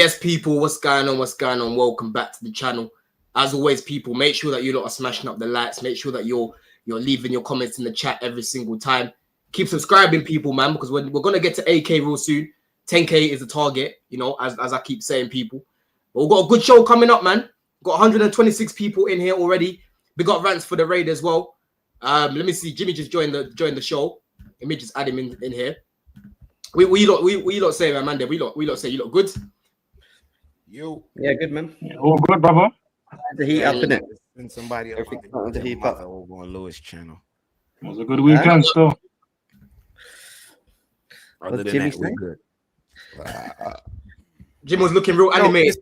Yes, people, what's going on? What's going on? Welcome back to the channel. As always, people, make sure that you lot are smashing up the likes. Make sure that you're leaving your comments in the chat every single time. Keep subscribing, people, man, because we're gonna get to 8K real soon. 10K is the target, you know, as I keep saying, people. But we've got a good show coming up, man. We've got 126 people in here already. We got rants for the raid as well. Let me see. Jimmy just joined the show. Let me just add him in here. We lot say, man, we lot say you look good. Yeah, good, man. Yeah, all good, brother. The heat up, innit? And somebody else the heat up over on Lewis' channel. It was a good weekend still. Other than that, we're good. Jim was looking real animated.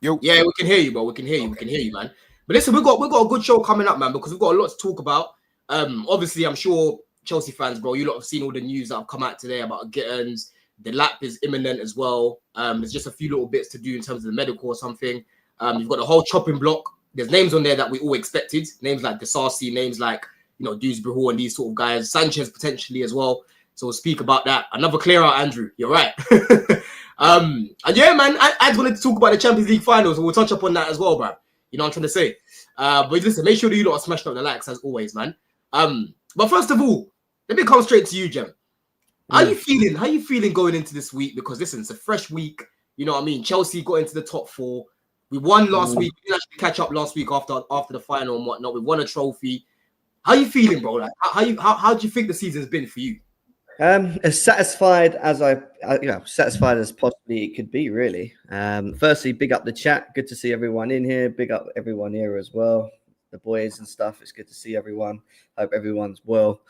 Yo. Yeah, we can hear you, bro. We can hear you, man. But listen, we got a good show coming up, man, because we've got a lot to talk about. Obviously, I'm sure Chelsea fans, bro, you lot have seen all the news that have come out today about Gittens. Delap is imminent as well. There's just a few little bits to do in terms of the medical or something. You've got the whole chopping block. There's names on there that we all expected. Names like Desarcy, names like, you know, Dewsbury and these sort of guys. Sanchez potentially as well. So we'll speak about that. Another clear out, Andrew. You're right. And yeah, man, I just wanted to talk about the Champions League finals. So we'll touch upon that as well, bro. You know what I'm trying to say? But listen, make sure that you lot are smashing up the likes as always, man. But first of all, let me come straight to you, Jem. How you feeling? How you feeling going into this week? Because listen, it's a fresh week. You know what I mean? Chelsea got into the top 4. We won last week. We didn't actually catch up last week after the final and whatnot. We won a trophy. How you feeling, bro? Like, how do you think the season's been for you? As satisfied as satisfied as possibly it could be, really. Firstly, big up the chat. Good to see everyone in here. Big up everyone here as well. The boys and stuff. It's good to see everyone. Hope everyone's well.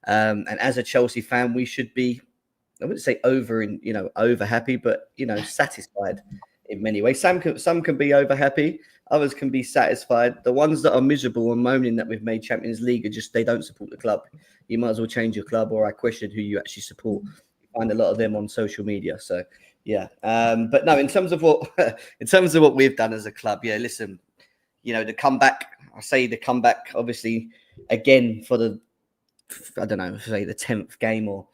And as a Chelsea fan, we should be, I wouldn't say over happy, but satisfied in many ways. Some can be over happy, others can be satisfied. The ones that are miserable and moaning that we've made Champions League are just, they don't support the club. You might as well change your club, or I question who you actually support. You find a lot of them on social media. So yeah. But no, in terms of what we've done as a club, yeah, listen, the comeback. I say the comeback, obviously, again for the 10th game or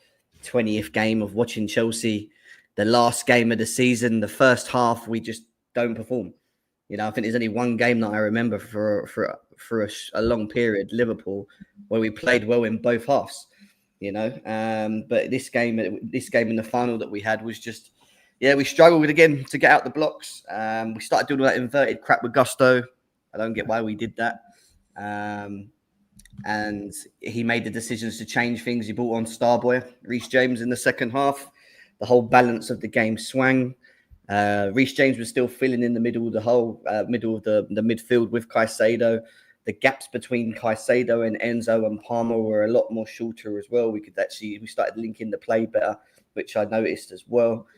20th game of watching Chelsea, the last game of the season, the first half, we just don't perform. I think there's only one game that I remember for a long period, Liverpool, where we played well in both halves. But this game in the final that we had was just, we struggled again to get out the blocks. We started doing all that inverted crap with gusto. I don't get why we did that. And he made the decisions to change things. He brought on Starboy, Reece James in the second half. The whole balance of the game swung. Reece James was still filling in the middle of the midfield with Caicedo. The gaps between Caicedo and Enzo and Palmer were a lot more shorter as well. We started linking the play better, which I noticed as well.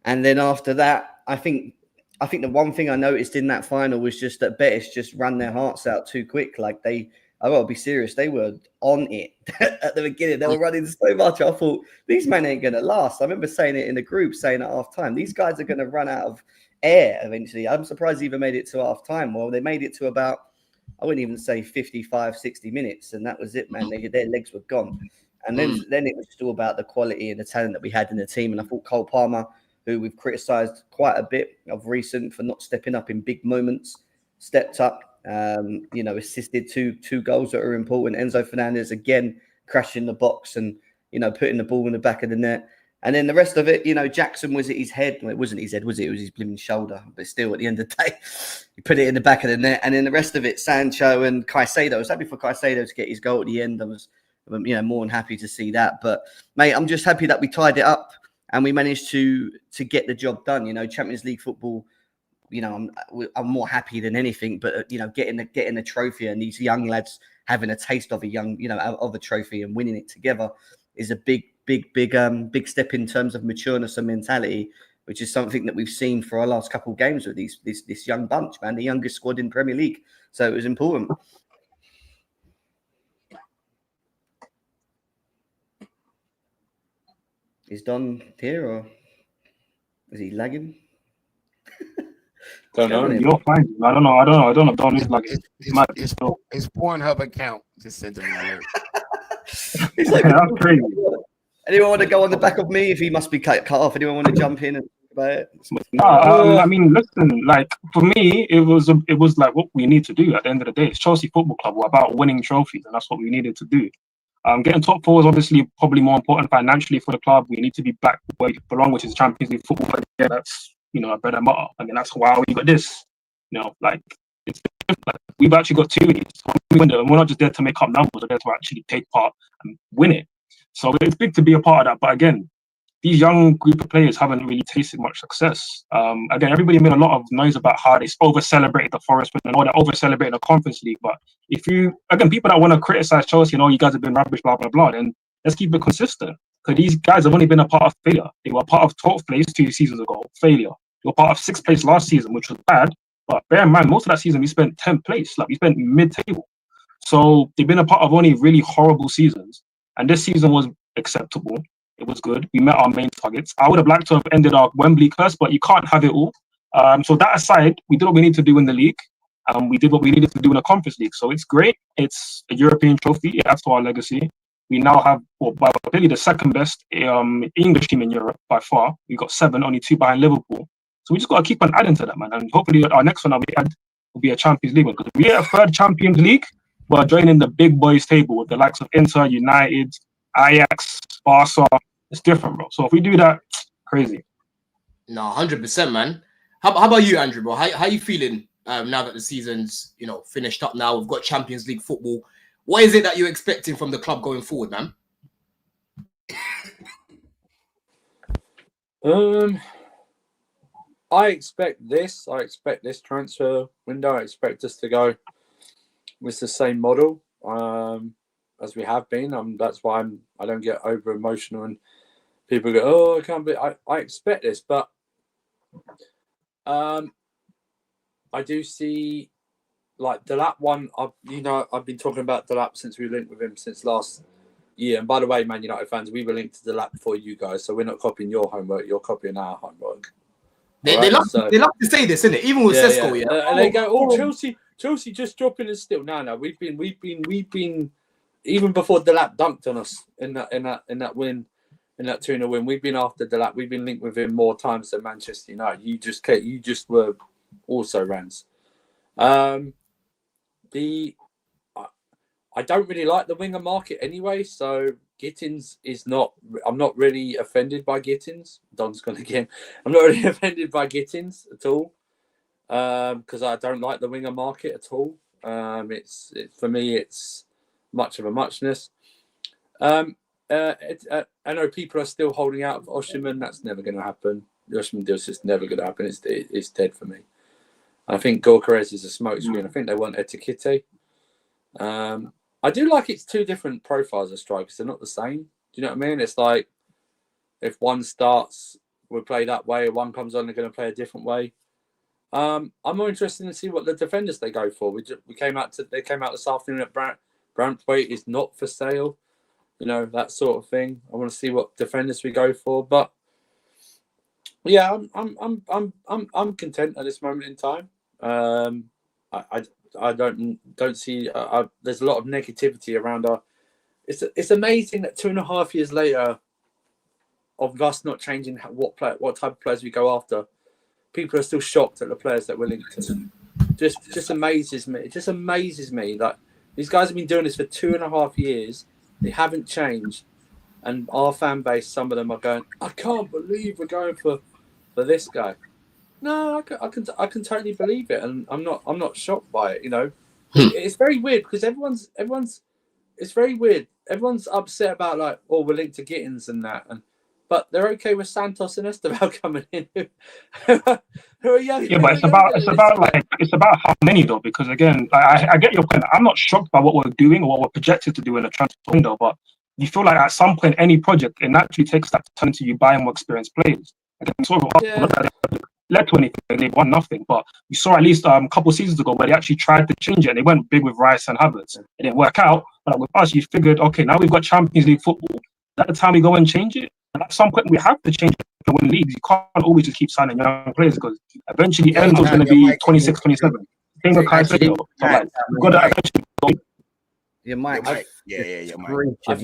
And then after that, I think the one thing I noticed in that final was just that Betis just ran their hearts out too quick. Like I gotta be serious, they were on it at the beginning. They were running so much. I thought, these men ain't gonna last. I remember saying it in the group, saying at half time, these guys are gonna run out of air eventually. I'm surprised they even made it to half time. Well, they made it to about, I wouldn't even say 55, 60 minutes, and that was it, man. Their legs were gone. And then it was still about the quality and the talent that we had in the team. And I thought Cole Palmer, who we've criticised quite a bit of recent for not stepping up in big moments, stepped up, assisted two goals that are important. Enzo Fernandez, again, crashing the box and, putting the ball in the back of the net. And then the rest of it, Jackson was at his head. Well, it wasn't his head, was it? It was his blooming shoulder. But still, at the end of the day, he put it in the back of the net. And then the rest of it, Sancho and Caicedo. I was happy for Caicedo to get his goal at the end. I was, more than happy to see that. But, mate, I'm just happy that we tied it up. And we managed to get the job done. Champions League football, I'm more happy than anything. But, getting a trophy and these young lads having a taste of a trophy and winning it together is a big step in terms of matureness and mentality, which is something that we've seen for our last couple of games with this young bunch, man, the youngest squad in Premier League. So it was important. Is Don here or is he lagging? Don't know. You're fine. I don't know. Don is lagging. His Pornhub account just sent him an alert. That's crazy. Anyone want to go on the back of me if he must be cut off? Anyone want to jump in and about it? I mean, listen, like for me, it was like what we need to do at the end of the day. It's Chelsea Football Club. We're about winning trophies, and that's what we needed to do. Getting top four is obviously probably more important financially for the club. We need to be back where we belong, which is Champions League football. Yeah, that's a bread and butter. I mean, that's why we got this. Like we've actually got two of these. We're not just there to make up numbers. We're there to actually take part and win it. So it's big to be a part of that. But again, these young group of players haven't really tasted much success. Again, everybody made a lot of noise about how they over-celebrated the Forest win and all that, over-celebrated the Conference League. But people that want to criticize Chelsea, you guys have been rubbish, blah, blah, blah, then let's keep it consistent. Because these guys have only been a part of failure. They were a part of 12th place 2 seasons ago, failure. They were part of 6th place last season, which was bad. But bear in mind, most of that season, we spent 10th place. Like, we spent mid-table. So they've been a part of only really horrible seasons. And this season was acceptable. It was good. We met our main targets. I would have liked to have ended our Wembley curse, but you can't have it all. So that aside, we did what we need to do in the league. We did what we needed to do in the Conference League. So it's great. It's a European trophy. It adds to our legacy. We now have, clearly the second best English team in Europe by far. We got 7, only 2 behind Liverpool. So we just got to keep on adding to that, man. And hopefully our next one will be a Champions League one. Because if we get a third Champions League, we're joining the big boys table with the likes of Inter, United, Ajax, Barca. It's different, bro. So if we do that, crazy. No, 100%, man. How about you, Andrew, bro? How you feeling now that the season's finished up now? We've got Champions League football. What is it that you're expecting from the club going forward, man? I expect this transfer window. I expect us to go with the same model as we have been. That's why I don't get over emotional and people go, "Oh, I can't be." I expect this, but I do see like Delap one. I've been talking about Delap since we linked with him since last year. And by the way, Man United fans, we were linked to Delap before you guys, so we're not copying your homework. You're copying our homework. They love to say this, innit? Even with Sesko, and they go, "Oh, Chelsea just dropping us still." No, we've been even before Delap dunked on us in that win, in that 2-0 win. We've been after Delap. We've been linked with him more times than Manchester United. You just were also Rans. I don't really like the winger market anyway, so Gittens is not. I'm not really offended by Gittens. Don's gone again. I'm not really offended by Gittens at all, because I don't like the winger market at all. For me, it's much of a muchness. I know people are still holding out for Osimhen. That's never going to happen. The Osimhen deal's just never going to happen. It's dead for me. I think Gyökeres is a smokescreen. I think they want Etikite. I do like it's 2 different profiles of strikers. They're not the same. Do you know what I mean? It's like if one starts, we'll play that way. If one comes on, they're going to play a different way. I'm more interested to see what the defenders they go for. They came out this afternoon at Brantwaite is not for sale. That sort of thing. I want to see what defenders we go for. But yeah, I'm content at this moment in time. I don't see. There's a lot of negativity around our. It's amazing that 2.5 years later, of us not changing what type of players we go after, people are still shocked at the players that we're linked to. Just amazes me. It just amazes me that these guys have been doing this for 2.5 years. They haven't changed, and our fan base, some of them are going, "I can't believe we're going for this guy." No, I can totally believe it, and I'm not shocked by it. It's very weird because everyone's. It's very weird. Everyone's upset about we're linked to Gittens and that, but they're okay with Santos and Esteban coming in. Who are young. Yeah, but it's about how many though, because again, I get your point. I'm not shocked by what we're doing or what we're projected to do in a transfer window, but you feel like at some point any project it naturally takes that turn to you buying more experienced players. Led to anything, they won nothing. But you saw at least a couple of seasons ago where they actually tried to change it and they went big with Rice and Havertz. It didn't work out. But with us, you figured, okay, now we've got Champions League football. At the time we go and change it. And at some point we have to change it to win leagues. You can't always just keep signing young players because eventually Enzo's going to be 26, 27. Same with Caicedo. So we've got to eventually go. Yeah, Mike. Yeah, Mike. I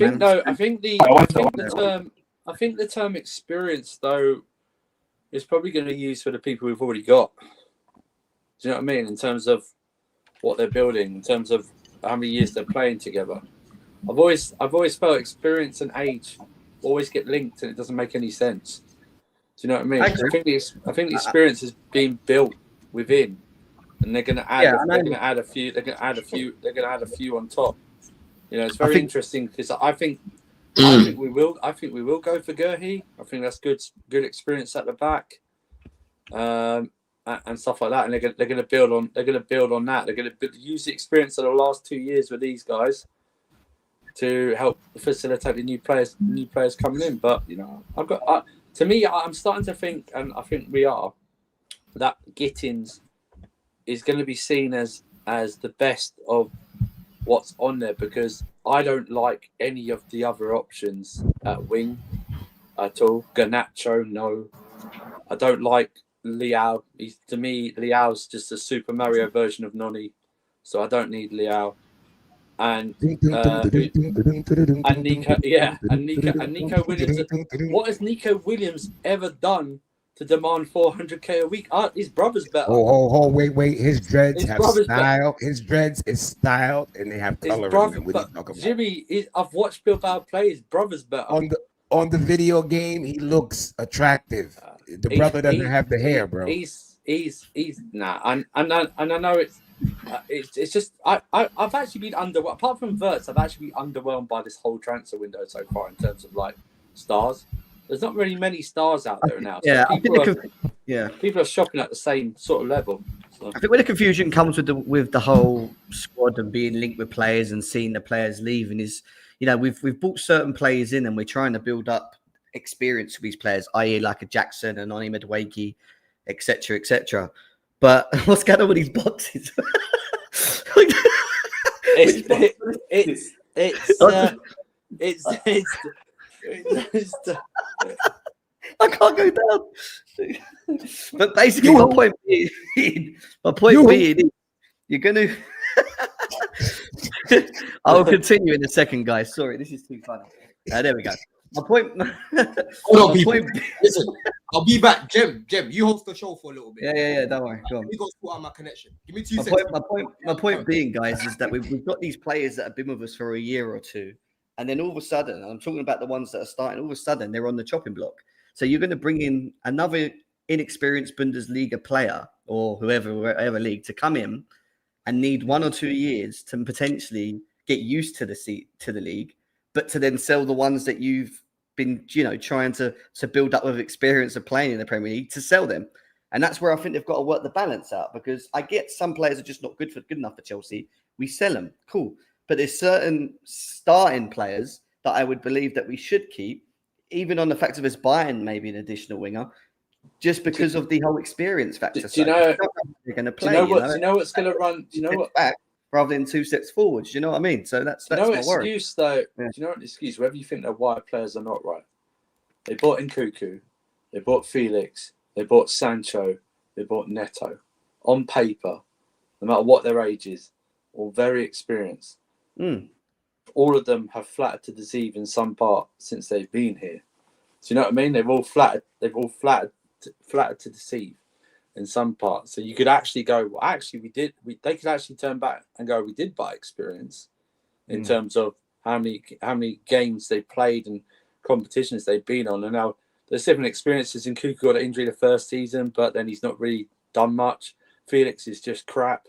think the term experience though it's probably going to use for the people we've already got. Do you know what I mean? In terms of what they're building, in terms of how many years they're playing together. I've always felt experience and age always get linked, and it doesn't make any sense. Do you know what I mean? I think the experience is being built within, and they're going to add. They're going to add a few. They're going to add a few. They're going to add a few on top. You know, it's very interesting because I think we will. I think we will go for Gurhey. I think that's good experience at the back, and stuff like that. And they're going to build on. They're going to build on that. They're going to use the experience of the last 2 years with these guys to help facilitate the new players coming in. But you know, to me, I'm starting to think, and I think we are, that Gittens is going to be seen as the best of what's on there, because I don't like any of the other options at wing at all. Garnacho, no. I don't like Liao. To me, Liao's just a Super Mario version of Noni, so I don't need Liao. And Nico Williams. What has Nico Williams ever done to demand 400k a week? His brother's better. Wait. His dreads have style. His dreads is styled, and they have color. Jimmy, I've watched Bilbao play. His brother's better. On the video game, he looks attractive. The brother doesn't have the hair, bro. He's nah. And I know it's just I've actually been underwhelmed. Apart from Wirtz, I've actually been underwhelmed by this whole transfer window so far in terms of like stars. There's not really many stars out there now. So people are shopping at the same sort of level. So. I think where the confusion comes with the whole squad and being linked with players and seeing the players leaving is, you know, we've brought certain players in and we're trying to build up experience for these players, i.e. like a Jackson, an Oni Medwaki, etc., etc. But what's going on with these boxes? I can't go down. But basically, my point being, you're going to. I'll continue in a second, guys. Sorry, this is too funny. There we go. My point. Hold on, people. Listen, I'll be back. Jem, you host the show for a little bit. Yeah. Don't worry. Go on. We got to sort out my connection. Give me 2 seconds. My point being, guys, is that we've got these players that have been with us for a year or two, and then all of a sudden, I'm talking about the ones that are starting. All of a sudden, they're on the chopping block. So you're going to bring in another inexperienced Bundesliga player or whatever league to come in and need 1 or 2 years to potentially get used to the league, but to then sell the ones that you've been, you know, trying to build up with experience of playing in the Premier League to sell them. And that's where I think they've got to work the balance out, because I get some players are just not good enough for Chelsea. We sell them. Cool. But there's certain starting players that I would believe that we should keep, even on the fact of us buying maybe an additional winger, just because of the whole experience factor. Do you know they're going to play? Do you know what's going to run? Do you know what? Back rather than 2 steps forward. Do you know what I mean? So that's my worry. Excuse though. Yeah. Do you know what excuse? Whether you think they're wide players or not, right? They bought Nkunku, they bought Felix, they bought Sancho, they bought Neto. On paper, no matter what their age is, all very experienced. All of them have flattered to deceive in some part since they've been here. Do you know what I mean? They've all flattered to deceive in some parts. So you could actually go, well, actually they could actually turn back and go, we did buy experience in terms of how many games they played and competitions they've been on. And now there's different experiences. And Nkunku got an injury the first season, but then he's not really done much. Felix is just crap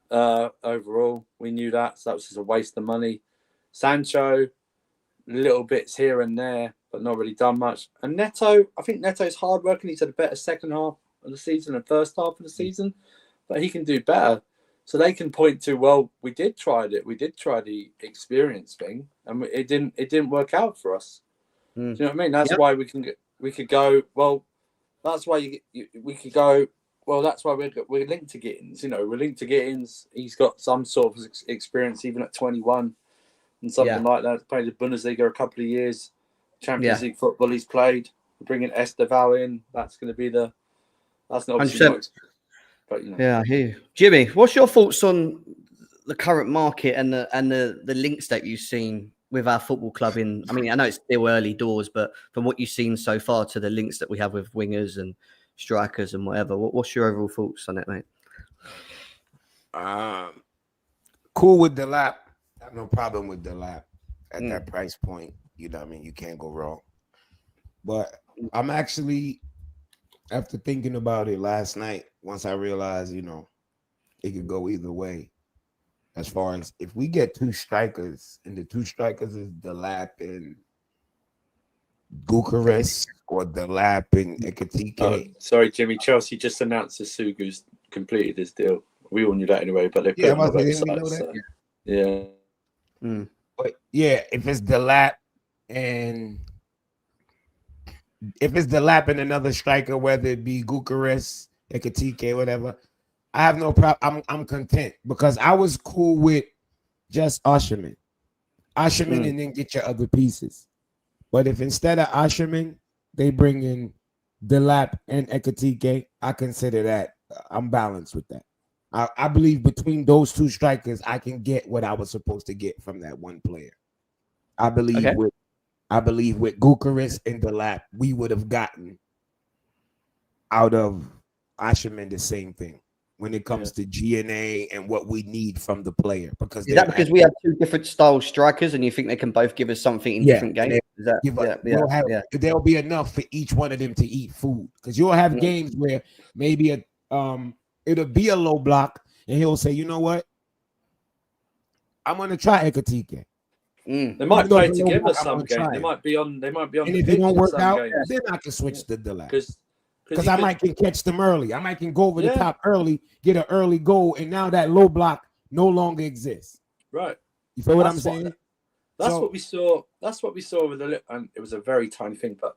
overall. We knew that. So that was just a waste of money. Sancho, little bits here and there, but not really done much. And Neto, I think Neto's hard working. He's had a better second half of the season and first half of the season, but he can do better. So they can point to, well, we did try it. We did try the experience thing, and it didn't work out for us. Do you know what I mean? That's why we could go, well, that's why we could go, well, that's why we're linked to Gittens. You know, we're linked to Gittens. He's got some sort of experience even at 21 and something like that. Played the Bundesliga a couple of years. Champions League football he's played. We're bringing Esteval in. That's going to be that's not obviously not, but you know. Yeah, I hear you. Jimmy, what's your thoughts on the current market and the links that you've seen with our football club in? I mean, I know it's still early doors, but from what you've seen so far to the links that we have with wingers and strikers and whatever. What's your overall thoughts on it, mate? Cool with Delap. I have no problem with Delap at that price point. You know what I mean? You can't go wrong. But I'm actually, after thinking about it last night, once I realized, you know, it could go either way. As far as if we get two strikers, and the two strikers is Delap and Bucharest or Delap and Ekatike. Sorry, Jimmy. Chelsea just announced that Sugu's completed his deal. We all knew that anyway, but they put it on the website. So, yeah. But yeah, if it's Delap and another striker, whether it be Bucharest, Ekatike, whatever, I have no problem. I'm content because I was cool with just Usherman, and then get your other pieces. But if instead of Usherman, they bring in Delap and Ekatike, I consider that I'm balanced with that. I believe between those two strikers, I can get what I was supposed to get from that one player. I believe with Bucharest and Delap, we would have gotten out of Usherman the same thing when it comes to GNA and what we need from the player. Because is that because we have two different style strikers and you think they can both give us something in different games? There'll be enough for each one of them to eat food. Because you'll have games where maybe it'll be a low block and he'll say, you know what? I'm gonna try Ekatike. They might play together some games. They might be on. And if it don't work out, then I can switch to Delap. Because I might can catch them early. I might can go over the top early, get an early goal, and now that low block no longer exists. Right. You feel what I'm saying? That's what we saw. That's what we saw with and it was a very tiny thing. But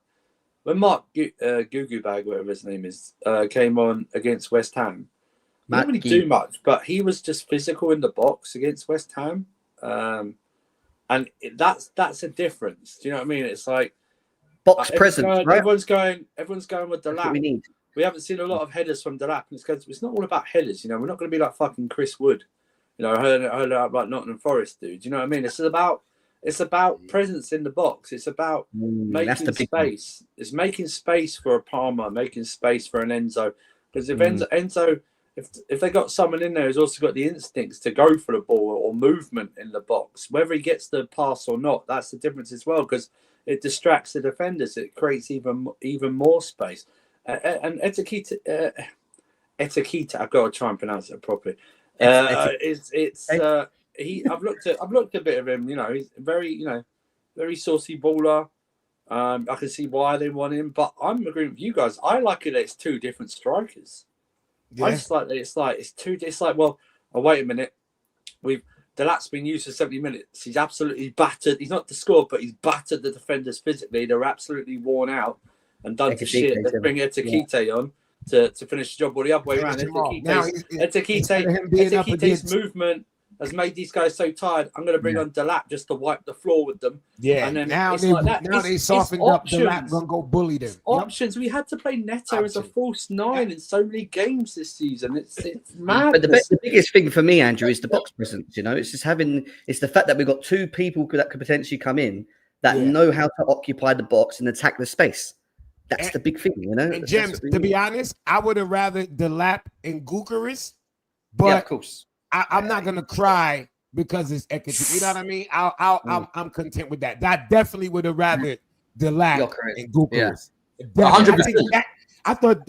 when Mark Gugubag, whatever his name is, came on against West Ham, he didn't really do much, but he was just physical in the box against West Ham. And that's a difference. Do you know what I mean? It's like box presence, right? Everyone's going with Delap. We need. We haven't seen a lot of headers from Delap, and it's not all about headers. You know, we're not going to be like fucking Chris Wood. You know, heard out like Nottingham Forest, dude. Do you know what I mean? It's about presence in the box. It's about making space. It's making space for a Palmer, making space for an Enzo. Because if Enzo, if they got someone in there who's also got the instincts to go for the ball or movement in the box, whether he gets the pass or not, that's the difference as well. Because it distracts the defenders. It creates even more space. And Etikita, I've got to try and pronounce it properly. I've looked at a bit of him. You know, he's very saucy baller. I can see why they want him, but I'm agreeing with you guys. I like it that it's two different strikers. Yeah. I just like that it's two. It's like, well, wait a minute. Delap's been used for 70 minutes. He's absolutely battered. He's not the score, but he's battered the defenders physically. They're absolutely worn out and done to shit. Let's bring Etikite on to finish the job or the other way around. Etikite's movement has made these guys so tired. I'm going to bring on Delap just to wipe the floor with them. Yeah, and then now they softened up. Delap going to go bully them. Options. We had to play Neto as a false nine in so many games this season. It's mad. But the biggest thing for me, Andrew, is the box presence. You know, it's just it's the fact that we've got two people that could potentially come in that know how to occupy the box and attack the space. That's the big thing, you know. And James, to be honest, I would have rather Delap and Bucharest, but of course. I'm not gonna cry because it's Ekatike. You know what I mean? I'm content with that. I definitely would have rather Delap and Bucharest. 100%.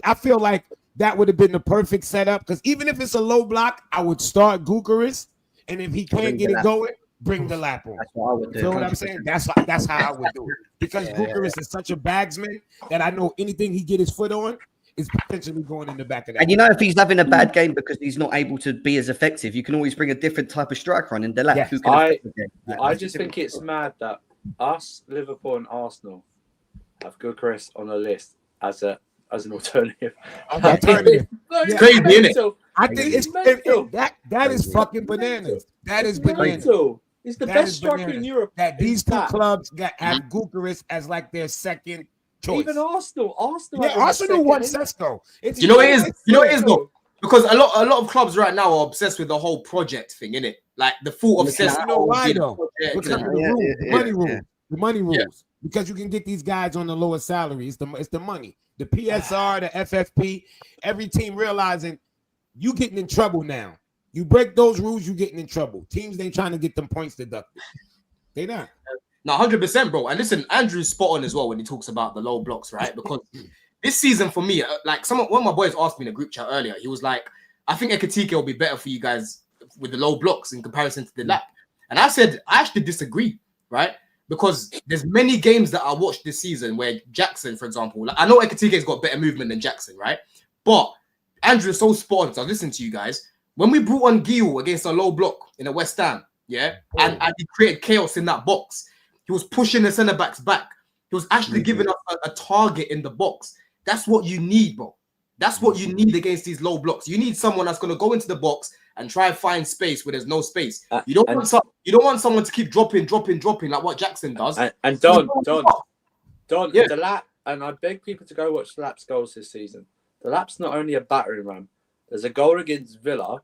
I feel like that would have been the perfect setup because even if it's a low block, I would start Bucharest, and if he can't get it going, bring Delap on. That's what I would do. You know what I'm saying? That's how I would do it because Bucharest is such a bagsman that I know anything he get his foot on is potentially going in the back of that. And you know, if he's having a bad game because he's not able to be as effective, you can always bring a different type of striker on in Delap. Yes. Who can I just think it's mad that us, Liverpool and Arsenal have Bucharest on a list as an alternative. It's crazy, isn't it? I think it's that is fucking bananas. That is bananas. He's the best striker in Europe. That these two clubs have Bucharest as like their second choice. Even Arsenal. Arsenal won Sesko. You know what it is though? Because a lot of clubs right now are obsessed with the whole project thing, innit? Like the thought of Sesko. You know why though? Because of the money rules. Because you can get these guys on the lower salary. It's the money. the PSR, the FFP, every team realizing you getting in trouble now. You break those rules, you getting in trouble. Teams ain't trying to get them points deducted. They not. No, 100%, bro. And listen, Andrew's spot on as well when he talks about the low blocks, right? Because this season for me, like one of my boys asked me in a group chat earlier, he was like, I think Ekatike will be better for you guys with the low blocks in comparison to the Delap. And I said, I actually disagree, right? Because there's many games that I watched this season where Jackson, for example, like, I know Ekatike's got better movement than Jackson, right? But Andrew is so spot on. So I listened to you guys. When we brought on Gil against a low block in the West Ham, yeah, and he created chaos in that box. He was pushing the centre backs back. He was actually giving us a target in the box. That's what you need, bro. That's what you need against these low blocks. You need someone that's going to go into the box and try and find space where there's no space. You don't want someone to keep dropping like what Jackson does. And Don, Delap, and I beg people to go watch Delap's goals this season. Delap's not only a battering ram. There's a goal against Villa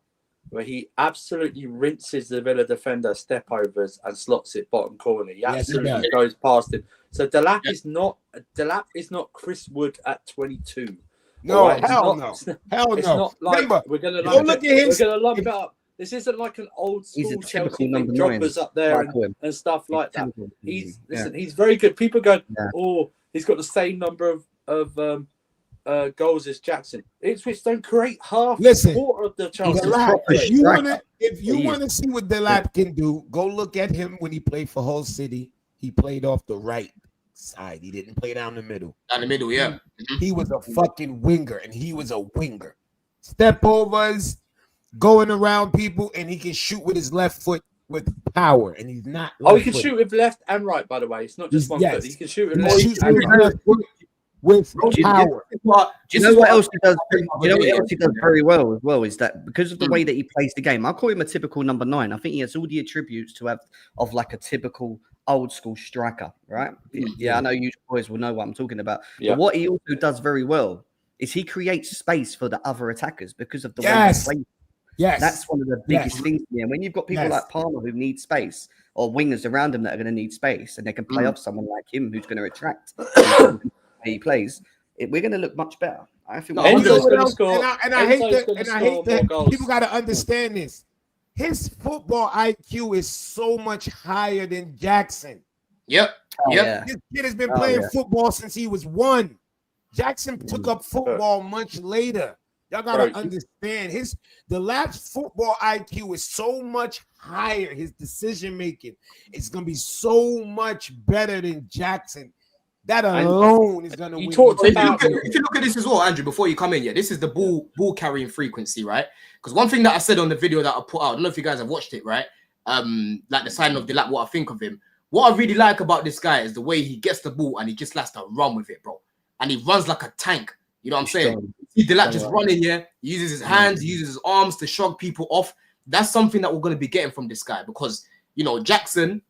where he absolutely rinses the Villa defender step overs and slots it bottom corner. He absolutely goes past him. So Delap is not Chris Wood at 22. No, right? hell no. It's not like Remember, we're gonna lump it up. This isn't like an old school Chelsea thing, droppers up there and stuff like that. He's very good. People go, oh, he's got the same number of goals as Jackson. Ipswich don't create quarter of the chances. If you want to see what Delap can do, go look at him when he played for Hull City. He played off the right side. He didn't play down the middle. Down the middle, yeah. He was a fucking winger, and he was a winger. Step overs, going around people, and he can shoot with his left foot with power, and he's not. He can shoot with left and right, by the way. It's not just one foot. He can shoot with left and right. With power. Do you know what else he does? Do you know what else he does very well as well? Is that because of the way that he plays the game, I call him a typical number 9. I think he has all the attributes to have of like a typical old school striker, right? Yeah, I know you boys will know what I'm talking about. Yeah. But what he also does very well is he creates space for the other attackers because of the way he plays. Yes, that's one of the biggest things. And when you've got people like Palmer who need space, or wingers around him that are going to need space, and they can play off someone like him who's going to attract. He plays, we're going to look much better. I feel. Enzo's going to score. And I hate that. People got to understand this. His football IQ is so much higher than Jackson. Yep. This kid has been playing football since he was 1. Jackson took up football much later. Y'all got to understand the last football IQ is so much higher. His decision making is going to be so much better than Jackson. That alone is going to win. If you look at this as well, Andrew, before you come in, this is the ball carrying frequency, right? Because one thing that I said on the video that I put out, I don't know if you guys have watched it, right? Like the signing of Delap, what I think of him. What I really like about this guy is the way he gets the ball and he just likes to run with it, bro. And he runs like a tank. You know what I'm saying? See Delap just running here. He uses his hands, he uses his arms to shrug people off. That's something that we're going to be getting from this guy because, you know, Jackson,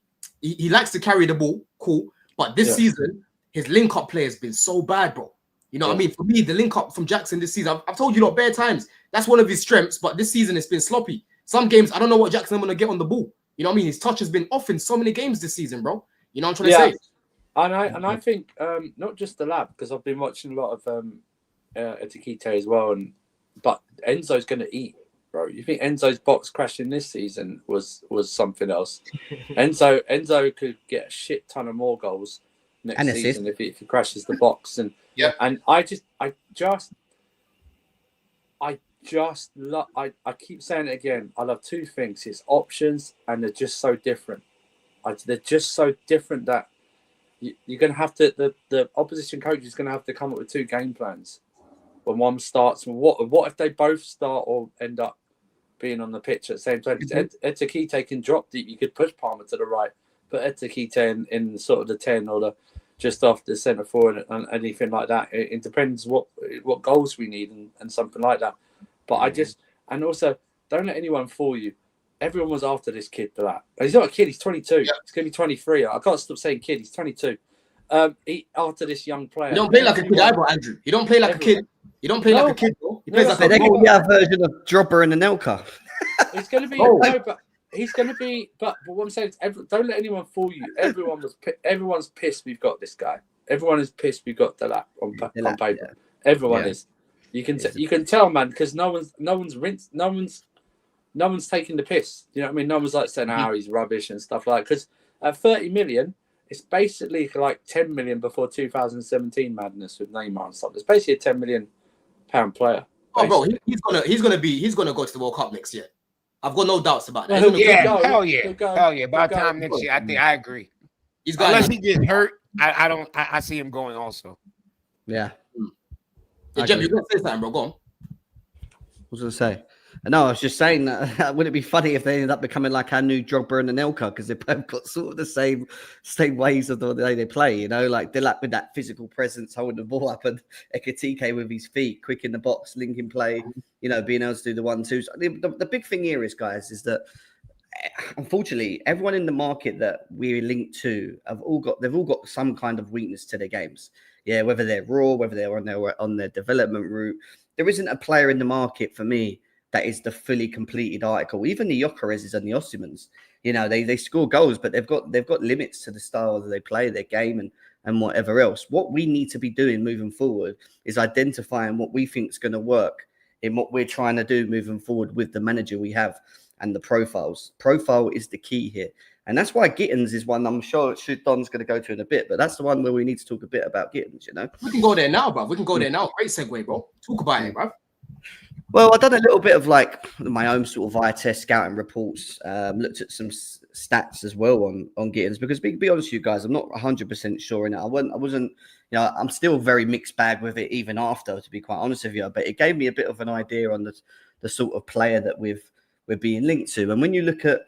he likes to carry the ball, cool. But this season, his link-up play has been so bad, bro. You know what I mean? For me, the link-up from Jackson this season, I've told you lot bare times, that's one of his strengths, but this season it's been sloppy. Some games, I don't know what Jackson going to get on the ball. You know what I mean? His touch has been off in so many games this season, bro. You know what I'm trying to say? And I think, not just the lab, because I've been watching a lot of Etikite as well, but Enzo's going to eat, bro. You think Enzo's box crashing this season was something else? Enzo could get a shit ton of more goals next season if he crashes the box, and I keep saying it again. I love 2 things: it's options, and they're just so different. They're just so different that you're gonna have to. The opposition coach is gonna have to come up with 2 game plans when one starts. What if they both start or end up being on the pitch at the same time? Etikite can drop deep. You could push Palmer to the right. Put Etikite in sort of the 10 or the just off the centre forward and anything like that. It depends what goals we need and something like that. But and also don't let anyone fool you. Everyone was after this kid for that. He's not a kid. He's 22. He's going to be 23. I can't stop saying kid. He's 22. After this young player. You don't play like a kid either, Andrew. You don't play like a kid. You don't play like a kid, bro. He plays like a version of Dropper and Anelka. It's going to be but he's going to be. But what I'm saying is, don't let anyone fool you. Everyone's pissed we've got this guy. Everyone is pissed we got Delap on paper. Yeah. Everyone is. You can tell, man, because no one's taking the piss. You know what I mean? No one's like saying how he's rubbish and stuff like. Because at 30 million, it's basically like 10 million before 2017 madness with Neymar and stuff. It's basically a 10 million pound player. Basically. Oh, bro, he's gonna go to the World Cup next year. I've got no doubts about that. Well, Hell yeah. By the time next year, I think I agree. Unless he gets hurt, I see him going also. Yeah. Jem, you're gonna say something, bro. Go on. What was I gonna say? No, I was just saying that wouldn't it be funny if they ended up becoming like our new Drogba and Anelka, because they've both got sort of the same ways of the way they play, you know, like Delap with that physical presence, holding the ball up, and Ekitike with his feet, quick in the box, linking play, you know, being able to do the 1-2s. The big thing here is, guys, is that unfortunately everyone in the market that we're linked to they've all got some kind of weakness to their games. Yeah, whether they're raw, whether they're on their development route. There isn't a player in the market for me that is the fully completed article. Even the Gyökereses and the Osimhens, you know, they score goals, but they've got limits to the style that they play, their game, and whatever else. What we need to be doing moving forward is identifying what we think is going to work in what we're trying to do moving forward with the manager we have and the profiles. Profile is the key here. And that's why Gittens is one I'm sure Don's going to go to in a bit, but that's the one where we need to talk a bit about Gittens, you know? We can go there now, bro. We can go there now. Great segue, bro. Talk about it, bro. Well, I've done a little bit of like my own sort of eye test scouting reports, looked at some stats as well on Gittens, because be honest with you guys, I'm not 100% sure in it. I wasn't, you know, I'm still very mixed bag with it even after, to be quite honest with you, but it gave me a bit of an idea on the sort of player that we're being linked to. And when you look at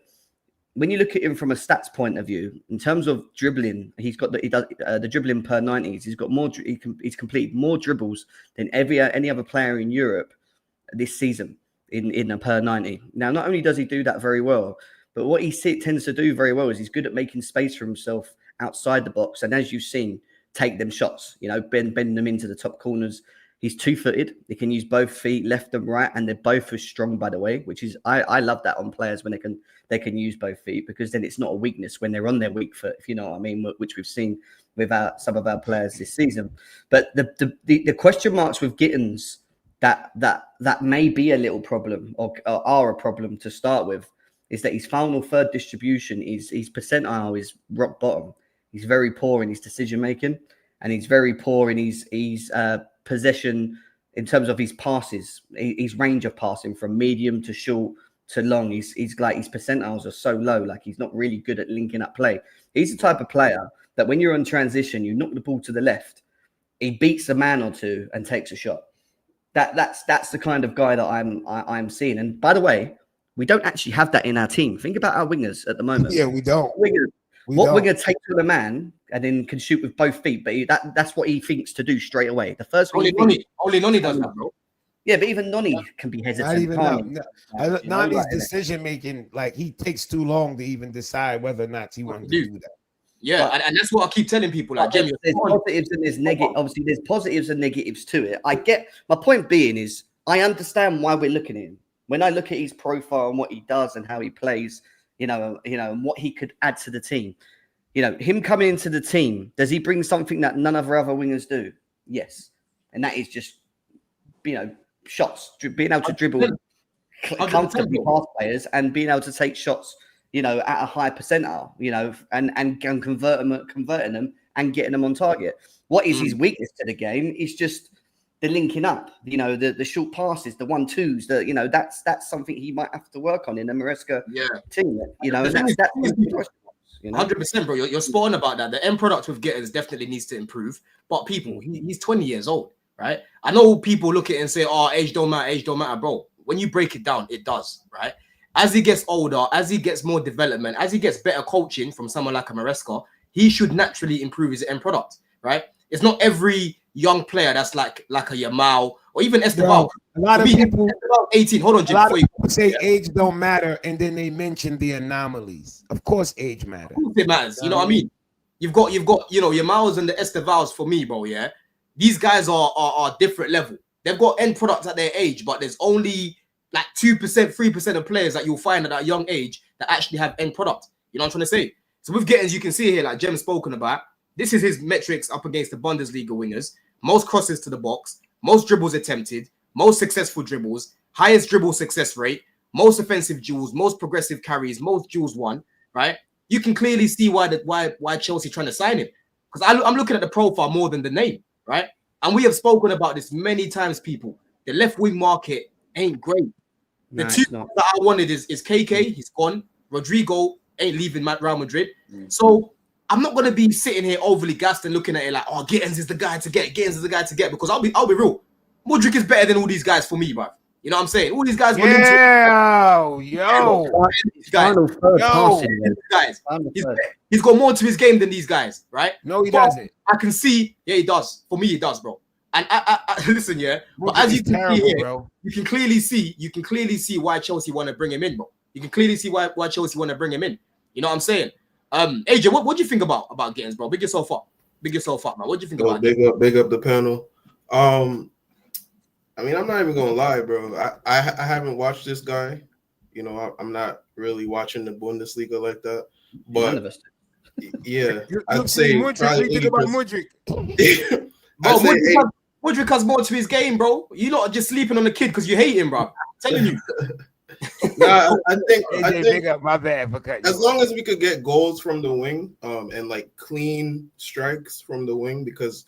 him from a stats point of view, in terms of dribbling, he does the dribbling per 90s. He's got more. He's completed more dribbles than any other player in Europe this season in a per 90. Now, not only does he do that very well, but what he tends to do very well is he's good at making space for himself outside the box, and as you've seen, take them shots. You know, bend them into the top corners. He's 2-footed. He can use both feet, left and right, and they're both as strong, by the way, which is I love that on players when they can use both feet, because then it's not a weakness when they're on their weak foot, if you know what I mean, which we've seen with some of our players this season. But the question marks with Gittens that may be a little problem or are a problem to start with is that his final third distribution his percentile is rock bottom. He's very poor in his decision making, and he's very poor in his possession in terms of his passes, his range of passing from medium to short to long. He's like his percentiles are so low, like he's not really good at linking up play. He's the type of player that when you're on transition, you knock the ball to the left, he beats a man or two and takes a shot. That's the kind of guy that I'm seeing. And by the way, we don't actually have that in our team. Think about our wingers at the moment. Yeah, we don't. What winger takes to the man and then can shoot with both feet? But that's what he thinks to do straight away. The first only Noni does that, bro. Yeah, but even Noni can be hesitant. Noni's decision making, like he takes too long to even decide whether or not he wants to do that. Yeah, and that's what I keep telling people. Like, there's positives and there's negatives. Obviously, there's positives and negatives to it. I get my point being is I understand why we're looking at him. When I look at his profile and what he does and how he plays, you know, and what he could add to the team. You know, him coming into the team, does he bring something that none of our other wingers do? Yes, and that is just, you know, shots, being able to dribble comfortably past players and being able to take shots, you know, at a high percentile, you know, and converting them and getting them on target. What is his weakness to the game is just the linking up, you know, the short passes, the 1-2s, you know, that's something he might have to work on in the Maresca team, you know, and that's 100%, bro. You're spot on about that. The end product with Gittens definitely needs to improve, but people, he's 20 years old, right? I know people look at it and say, oh, age don't matter, bro. When you break it down, it does, right? As he gets older, as he gets more development, as he gets better coaching from someone like a Maresca, he should naturally improve his end product, right? It's not every young player that's like a Yamal or even Esteban. A lot of people 18. Hold on, Jim. People say age don't matter, and then they mention the anomalies. Of course, age matters. Of course it matters. You know what I mean? You've got you know, Yamals and the Estevals for me, bro. Yeah, these guys are different level. They've got end products at their age, but there's only like 2%, 3% of players that you'll find at that young age that actually have end product. You know what I'm trying to say? So with Gittens, you can see here, like Jem's spoken about, This is his metrics up against the Bundesliga wingers. Most crosses to the box, most dribbles attempted, most successful dribbles, highest dribble success rate, most offensive duels, most progressive carries, most duels won, right? You can clearly see why Chelsea trying to sign him. Because I'm looking at the profile more than the name, right? And we have spoken about this many times, people. The left wing market ain't great. The two that I wanted is KK, he's gone. Rodrigo ain't leaving Real Madrid. So I'm not gonna be sitting here overly gassed and looking at it like, oh, Gittens is the guy to get. Gittens is the guy to get. Because I'll be real. Modric is better than all these guys for me, bro. You know what I'm saying? All these guys. He's got more to his game than these guys, right? No, he doesn't. I can see. Yeah, he does. For me, he does, bro. And I listen, yeah. But as you can see here, bro, you can clearly see why Chelsea want to bring him in, bro. You can clearly see why Chelsea want to bring him in. You know what I'm saying? AJ, what do you think about Gittens, bro? Big yourself up, man. What do you think about? Big up the panel. I mean, I'm not even gonna lie, bro. I haven't watched this guy. You know, I'm not really watching the Bundesliga like that. But yeah, I'd say Modric. Think about Modric. Modric has more to his game, bro. You lot are just sleeping on the kid because you hate him, bro. I'm telling you. Nah, I think my bad. As long as we could get goals from the wing, and like clean strikes from the wing, because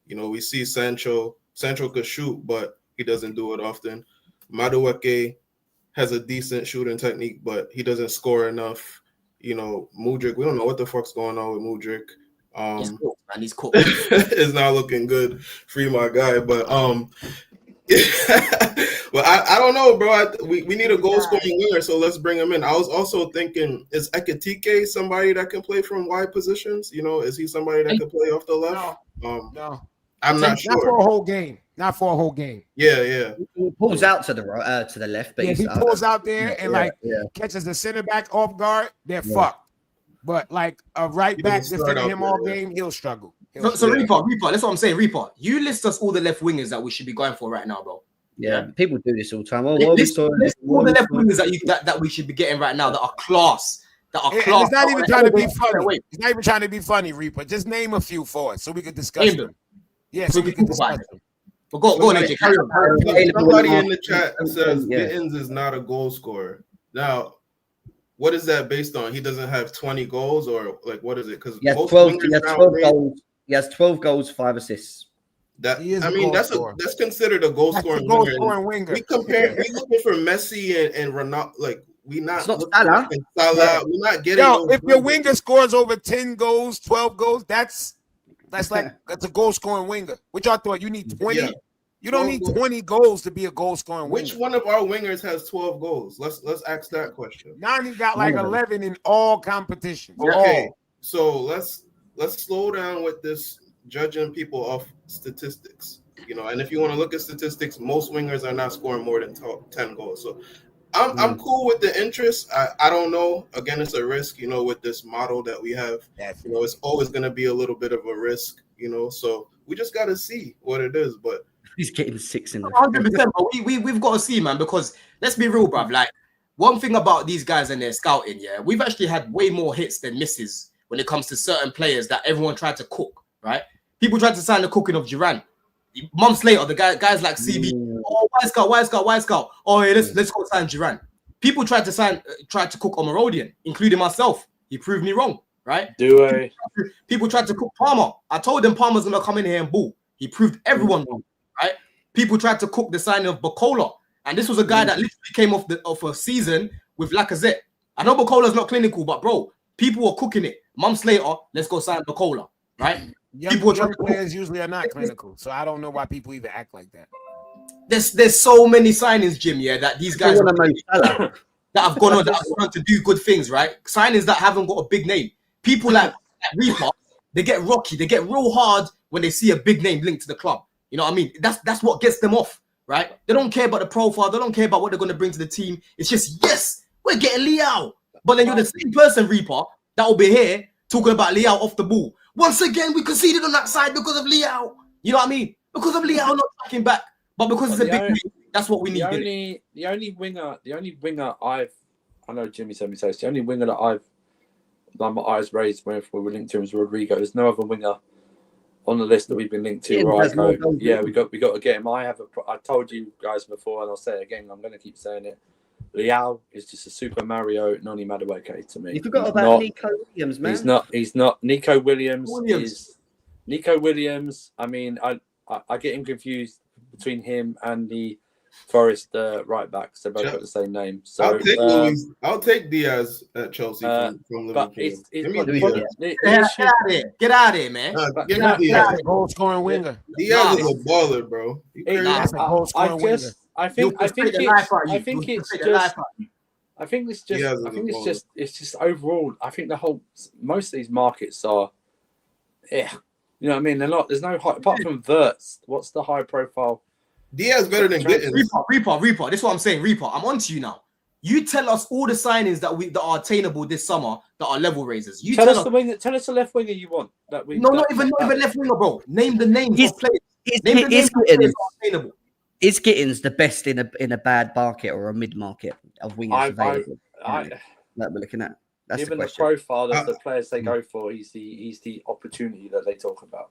you know we see Sancho could shoot, but he doesn't do it often. Madueke has a decent shooting technique, but he doesn't score enough. You know, Mudryk, we don't know what the fuck's going on with Mudryk. He's cool. It's not looking good. Free my guy, but well, I don't know, bro. We need a goal scoring winger, so let's bring him in. I was also thinking, is Ekitike somebody that can play from wide positions? You know, is he somebody that can play off the left? No. I'm not sure. Not for a whole game. Yeah. He pulls out to the right, to the left. But if he pulls out there and catches the center back off guard, they're fucked. But like a right back defending him all game, he'll struggle. So Reaper, that's what I'm saying. Reaper, you list us all the left wingers that we should be going for right now, bro. Yeah, people do this all the time. All the left wingers that we should be getting right now that are class. It's not even trying to be funny. It's not even trying to be funny, Reaper. Just name a few for us so we could discuss them. Yeah, so we can discuss them. But go on, AJ. Carry on. Somebody in the chat says Gittens is not a goal scorer. Now, what is that based on? He doesn't have 20 goals, or like what is it? Because he has 12 goals. He has 12 goals, 5 assists. That's considered a goal scoring winger. We looking for Messi and Ronaldo. Like we not looking Salah. We're not getting. If your winger scores over 10 goals, 12 goals, that's a goal scoring winger. Which I thought you need 20. Yeah. You don't need 20 goals to be a goal scoring winger. Which one of our wingers has 12 goals? Let's ask that question. Now he got like 11 in all competitions. Okay, so let's slow down with this judging people off statistics. You know, and if you want to look at statistics, most wingers are not scoring more than 10 goals. So I'm cool with the interest. I don't know. Again, it's a risk, you know, with this model that we have. You know, it's always going to be a little bit of a risk, you know. So we just got to see what it is. But he's getting 6 in the 100%. But we've got to see, man, because let's be real, bruv. Like one thing about these guys and their scouting, we've actually had way more hits than misses when it comes to certain players that everyone tried to cook, right? People tried to sign the cooking of Giroud. Months later, the guys like CB, why scout? Oh, hey, let's go sign Giroud. People tried to cook Omarodian, including myself. He proved me wrong, right? People tried to cook Palmer. I told them Palmer's gonna come in here and ball. He proved everyone wrong, right? People tried to cook the signing of Bacola, and this was a guy that literally came off a season with Lacazette. I know Bacola's not clinical, but bro, people were cooking it. Months later, let's go sign Bacola, right? Young players usually are not clinical, so I don't know why people even act like that. There's so many signings, Jim, that these guys that have gone on to do good things, right? Signings that haven't got a big name. People like Reaper, they get rocky, they get real hard when they see a big name linked to the club. You know what I mean? That's what gets them off, right? They don't care about the profile, they don't care about what they're going to bring to the team. It's just, yes, we're getting Liao. But then you're the same person, Reaper, that will be here talking about Liao off the ball. Once again, we conceded on that side because of Liao. You know what I mean? Because of Liao not tracking back. But because it's a big name, that's what we need. The only winger I know Jimmy said me say, it's the only winger that I've my eyes raised when we were linked to him was Rodrigo. There's no other winger on the list that we've been linked to. Yeah, Right, there's more goals, yeah, we got to get him. I told you guys before, and I'll say it again. I'm going to keep saying it. Leao is just a Super Mario Noni Madueke to me. You forgot about Nico Williams, man. He's not. Nico Williams is Nico Williams. I mean, I get him confused between him and the Forest right backs. They both got the same name. So I'll take Diaz at Chelsea from Liverpool. But Get out of here, man. Diaz, a goal scoring winger. Diaz is a baller, bro. That's a goal scoring winger. I think it's just overall. I think most of these markets are, you know what I mean. They're not. There's no high, apart from Verts. What's the high profile? Diaz better than Gittens. Reaper. This is what I'm saying. Reaper, I'm on to you now. You tell us all the signings that are attainable this summer that are level raisers. You tell us the left winger you want. Not even left winger, bro. Name the names of players. Name the names of players that are attainable. Is Gittens the best in a bad market or a mid market of wingers available? That we're looking at. That's given the profile of the players they go for, he's the opportunity that they talk about.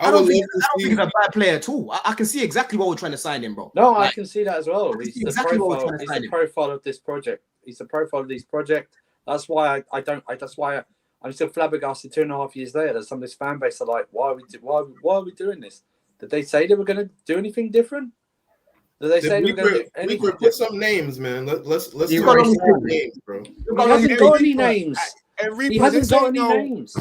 I don't think he's a bad player at all. I can see exactly what we're trying to sign him, bro. No, I can see that as well. He's the profile of this project. He's the profile of this project. That's why I'm still flabbergasted 2.5 years later that some of this fan base are like, why are we doing this? Did they say they were going to do anything different? Did they say they were going to do anything different? Put some names, man. Let's talk names, bro. He hasn't got any names. He hasn't got any names.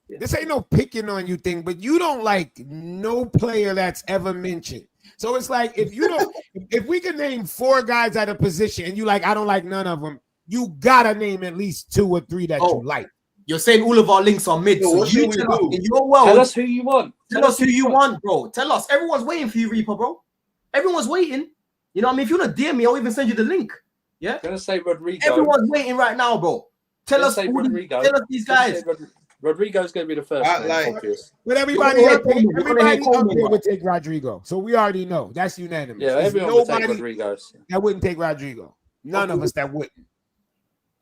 This ain't no picking on you thing, but you don't like no player that's ever mentioned. So it's like if we can name 4 guys at a position and you like, I don't like none of them, you gotta name at least 2 or 3 that you like. You're saying all of our links are mid. So you tell us in your world. Tell us who you want. Tell us who you want, bro. Tell us. Everyone's waiting for you, Reaper, bro. Everyone's waiting. You know what I mean? If you want to DM me, I'll even send you the link. Yeah. I'm gonna say Rodrigo. Everyone's waiting right now, bro. Tell us these guys. Rodrigo's going to be the first. Obvious. But everybody would take Rodrigo. So we already know. That's unanimous. Yeah, everyone would take Rodrigo. That wouldn't take Rodrigo. None of us that wouldn't.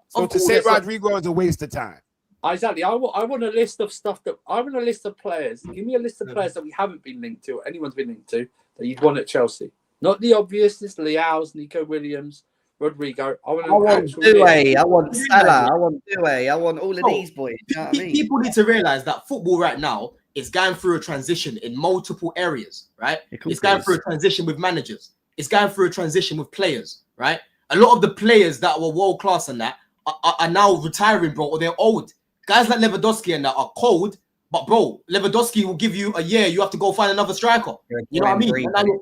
So to say Rodrigo is a waste of time. Exactly. I want a list of players. Give me a list of players that we haven't been linked to, or anyone's been linked to, that you'd want at Chelsea. Not the obvious. It's Leao's, Nico Williams, Rodrigo. I want Due. I want Salah. I want Due. I want all of these boys. You know what I mean? People need to realize that football right now is going through a transition in multiple areas, right? It's going through a transition with managers. It's going through a transition with players, right? A lot of the players that were world class and that are now retiring, bro, or they're old. Guys like Lewandowski and that are cold, but bro, Lewandowski will give you a year. You have to go find another striker. You know what I mean? And now you're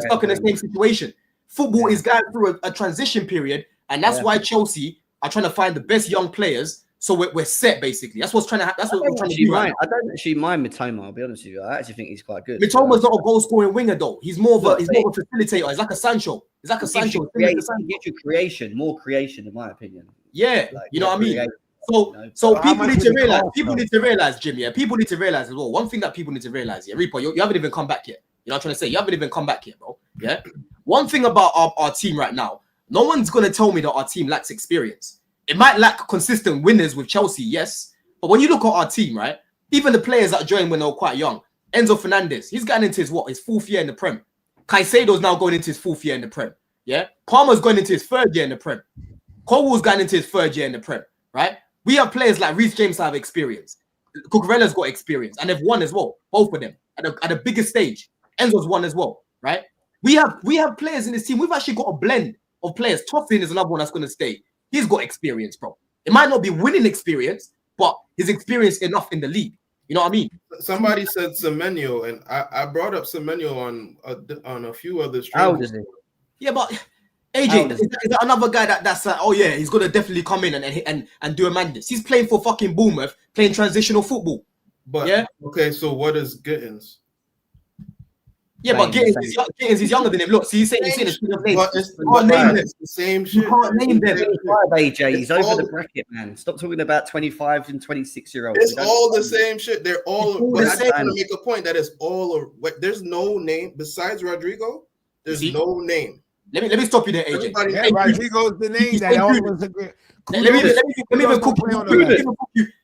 stuck in the same situation. Football is going through a transition period, and that's why Chelsea are trying to find the best young players. So we're set basically. That's what's trying to happen. That's what we're trying to do. Right now. I don't actually mind Mitoma. I'll be honest with you. I actually think he's quite good. Mitoma's not a goal scoring winger though. He's more of a facilitator. He's like a Sancho. He's like a Sancho. He gets you creation, more creation, in my opinion. Yeah, you know what I mean. So people need to realize. People need to realize, Jim. Yeah, people need to realize as well. One thing that people need to realize. Yeah, Reaper, you haven't even come back yet. You know what I'm trying to say? You haven't even come back yet, bro. Yeah. One thing about our team right now, no one's gonna tell me that our team lacks experience. It might lack consistent winners with Chelsea, yes. But when you look at our team, right, even the players that joined when they were quite young, Enzo Fernandez, he's getting into his 4th year in the Prem. Caicedo's now going into his 4th year in the Prem. Yeah. Palmer's going into his 3rd year in the Prem. Colwell's going into his 3rd year in the Prem, right? We have players like Reece James that have experience. Cucurella's got experience, and they've won as well, both of them at a bigger stage. Enzo's won as well, right? We have players in this team. We've actually got a blend of players. Toffin is another one that's going to stay. He's got experience, bro. It might not be winning experience, but his experience enough in the league. You know what I mean? Somebody said Semenyo, and I brought up Semenyo on a few other streams. How old is he? Yeah, but AJ, is that another guy that's like, oh yeah, he's gonna definitely come in and do a madness. He's playing for fucking Bournemouth, playing transitional football. But yeah, okay. So what is Gittens? Yeah, but Gittens is younger than him. Look, see, he's saying the names. It's the same shit. You can't name them. AJ, he's over the bracket, man. Stop talking about 25 and 26-year-olds. It's all the same shit. They're all. But I'm trying to make a point that it's all. There's no name besides Rodrigo. There's no name. Let me stop you there, AJ. Everybody- Yeah, Rodrigo's the name that all of us agree. Let me even cook play him. on the left.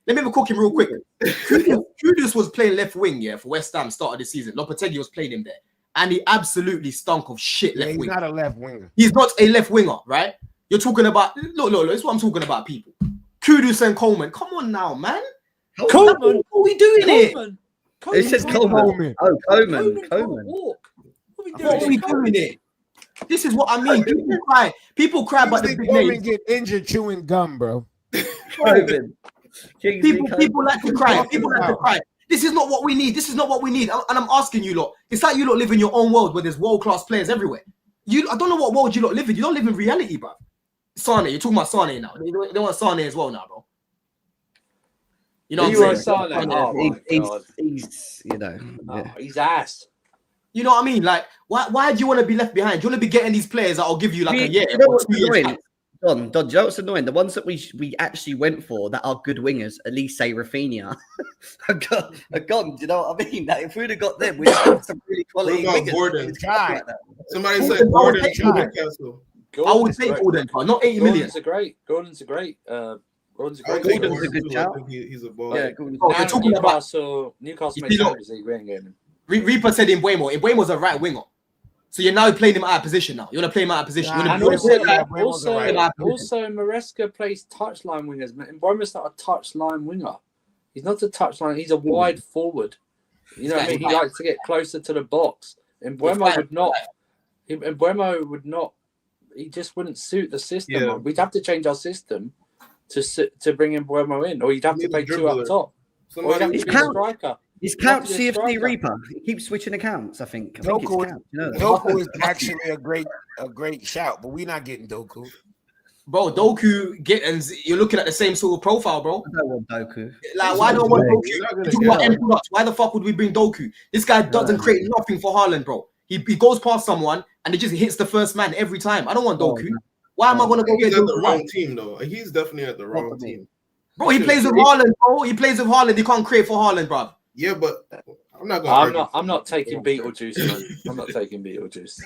Let me even cook him real quick. Kudus was playing left wing, yeah, for West Ham start of the season. Lopetegui was playing him there, and he absolutely stunk of shit Yeah, left he's wing. not a left winger. He's not a left winger, right? You're talking about look. This is what I'm talking about, people. Kudus and Coleman. Come on now, man. Coleman. What are we doing here? It says Coleman. Oh, Coleman. Walk. What are we doing here? This is what I mean. People cry about the big Coleman names. get injured chewing gum, bro. Coleman. People like to cry. People like to cry. This is not what we need. This is not what we need. And I'm asking you lot. It's like you lot live in your own world where there's world-class players everywhere. I don't know what world you lot live in. You don't live in reality, bro. Sane, you're talking about Sane now. They want Sane as well now, bro. You know what I'm saying? Sane. Oh my God. He's He's ass. You know what I mean? Like, why do you want to be left behind? Do you want to be getting these players that I'll give you like a year or 2 years? Don, do you know what's annoying? The ones that we actually went for that are good wingers, at least say Rafinha, are gone. Do you know what I mean? Like, if we'd have got them, we'd have some really quality What about wingers. Gordon? Like that. Somebody said Gordon to Newcastle. I would say Gordon, but not 80 million. Gordon's a great. Gordon's a great I would take Gordon's a good too. shout. I think he's a ball. Yeah, Gordon's Oh, you're talking about Newcastle You made see, look, Champions League. We ain't getting him. Reaper said Mbuemo's a right winger. So you're now playing him out of position now. You want to play him out of position. Nah, And You wanna also, play him out- also Maresca plays touchline wingers. Mbuemo's not a touchline winger. He's not a touchline. He's a wide forward. You know what I mean? He likes to get closer to the box. Mbuemo would not. Mbuemo would not. He just wouldn't suit the system. Yeah. We'd have to change our system to bring Mbuemo in, or you'd have to Maybe play two up dribbler. top. Or you'd have Somebody to be a count. striker. His You have count to be a CFC striker. Reaper. He keeps switching accounts, I think. I think it's Doku, count. You know that. Doku is actually a great shout, but we're not getting Doku. Bro, Doku, Gittens, you're looking at the same sort of profile, bro. I don't want Doku. Like, why don't we want You're not Doku? gonna You're talking get about him. end products. Why the fuck would we bring Doku? This guy doesn't create nothing for Haaland, bro. He goes past someone and it just hits the first man every time. I don't want Doku. Why am I going to go He's get at the Doku? wrong team, though. He's definitely at the wrong What, team. Bro, he plays with Haaland, bro. He plays with Haaland. He can't create for Haaland, bro. Yeah, but I'm not going. I'm not taking Beetlejuice, man. I'm not taking Beetlejuice.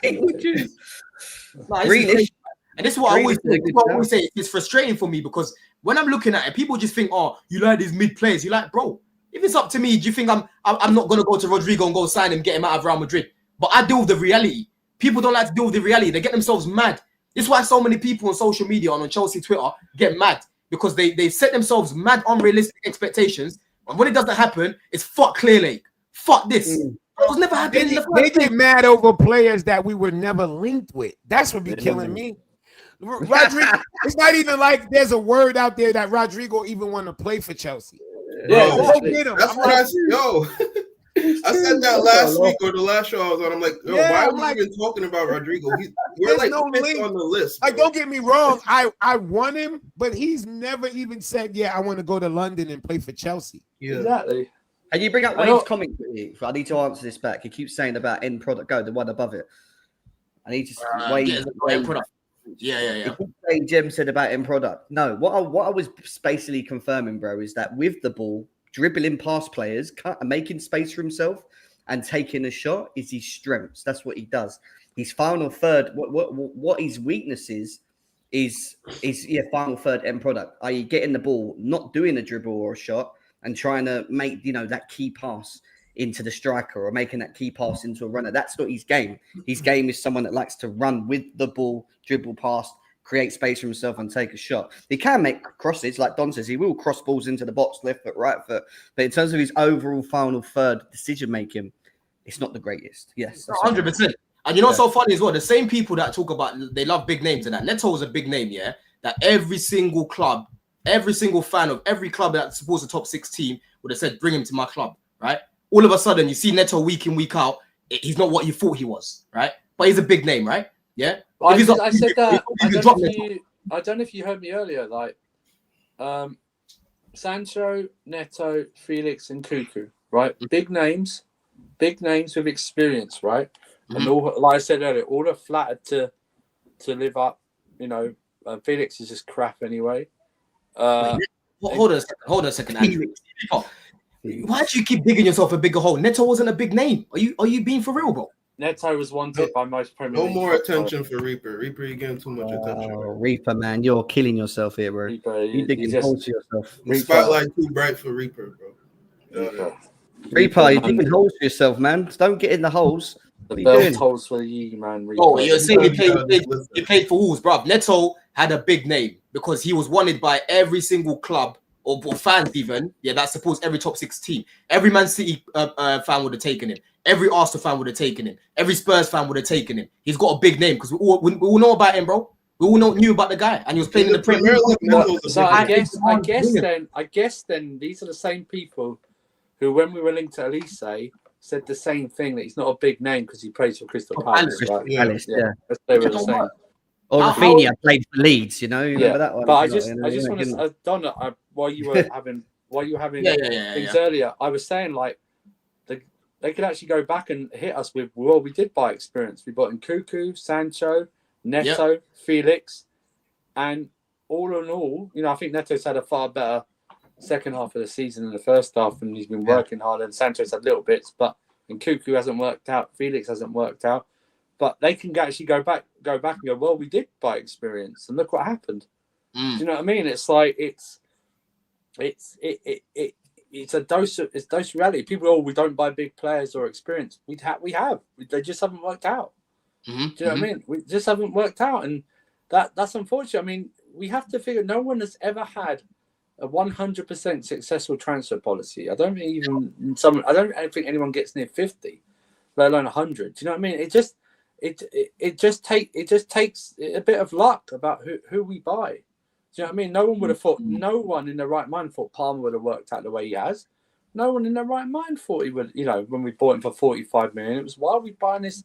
Nah, it's Grealish. crazy. And this is what I always Grealish is a say. good What I always say. It's frustrating for me because when I'm looking at it, people just think, "Oh, you like these mid players." You like, bro. If it's up to me, do you think I'm not gonna go to Rodrigo and go sign him, get him out of Real Madrid? But I deal with the reality. People don't like to deal with the reality. They get themselves mad. This is why so many people on social media and on Chelsea Twitter get mad because they set themselves mad, unrealistic expectations. And when it doesn't happen, it's fuck Clear Lake. Fuck this. It was never happening in the They first place. get mad over players that we were never linked with. That's what be killing me. Rodrigo, it's not even like there's a word out there that Rodrigo even want to play for Chelsea. Yeah, Go get him. That's I'm what like, I yo. I said that last week or the last show I was on. I'm like, yo, Yeah, why are I'm we like- even talking about Rodrigo? We're There's like no fifth link. on the list. Like, bro. don't get me wrong. I want him, but he's never even said, "Yeah, I want to go to London and play for Chelsea." Yeah. exactly. And you bring up I know- Wade's comment. I need to answer this back. He keeps saying about end product. Go the one above it. I need to Wade. End product. Yeah. He keeps saying Jem said about end product. No, what I was basically confirming, bro, is that with the ball, dribbling past players, making space for himself, and taking a shot is his strengths. That's what he does. His final third. What his weakness is final third end product. I.e., getting the ball, not doing a dribble or a shot, and trying to make that key pass into the striker or making that key pass into a runner. That's not his game. His game is someone that likes to run with the ball, dribble past, create space for himself and take a shot. He can make crosses, like Don says. He will cross balls into the box, left foot, right foot. But in terms of his overall final third decision making, it's not the greatest. Yes, 100%. And you know what's so funny as well? The same people that talk about they love big names and that. Neto is a big name, yeah. That every single club, every single fan of every club that supports the top 6 team would have said, "Bring him to my club," right? All of a sudden, you see Neto week in, week out. He's not what you thought he was, right? But he's a big name, right? Yeah. I If he's said that. you can drop Neto. I don't know if you heard me earlier. Like, Sancho, Neto, Felix, and Cuckoo, right? Big names with experience, right? And all, like I said earlier, all are flattered to live up. You know, Felix is just crap anyway. Hold on a second, Andrew. Why do you keep digging yourself a bigger hole? Neto wasn't a big name. Are you being for real, bro? Neto was wanted by most Premier No League more clubs. attention for Reaper. Reaper, you're getting too much attention. Oh, Reaper, man, you're killing yourself here, bro. Reaper, You digging holes to yourself. The spotlight too bright for Reaper, bro. Reaper, you're digging holes for yourself, man. Don't get in the holes. The What are you bell doing? tolls for you, man. Reaper. Oh, you're saying Listen. he played for Wolves, bruv. Neto had a big name because he was wanted by every single club or fans even, that supports every top 6 team. Every Man City fan would have taken him. Every Arsenal fan would have taken him. Every Spurs fan would have taken him. He's got a big name because we all know about him, bro. We all knew about the guy, and he was playing in the Premier League. So I guess then these are the same people who, when we were linked to Elise, said the same thing, that he's not a big name because he plays for Crystal Palace. Right? Palace, yeah. They were the same. Or Rafinha played for Leeds, you remember that one? But I just want to, Donna, while you were having things earlier, I was saying like they could actually go back and hit us with, well, we did buy experience. We bought in Nkunku, Sancho, Neto, Felix, and all in all, I think Neto's had a far better second half of the season than the first half, and he's been working hard. And Sancho's had little bits, but Nkunku hasn't worked out. Felix hasn't worked out. But they can actually go back and go, well, we did buy experience, and look what happened. Do you know what I mean? It's like it's a dose of reality. People, we don't buy big players or experience. We have. They just haven't worked out. Do you know what I mean? We just haven't worked out, and that's unfortunate. I mean, we have to figure. No one has ever had a 100% successful transfer policy. I don't think anyone gets near 50, let alone 100. Do you know what I mean? It just takes a bit of luck about who we buy. Do you know what I mean? No one would have thought. No one in their right mind thought Palmer would have worked out the way he has. No one in their right mind thought he would. When we bought him for 45 million, it was, why are we buying this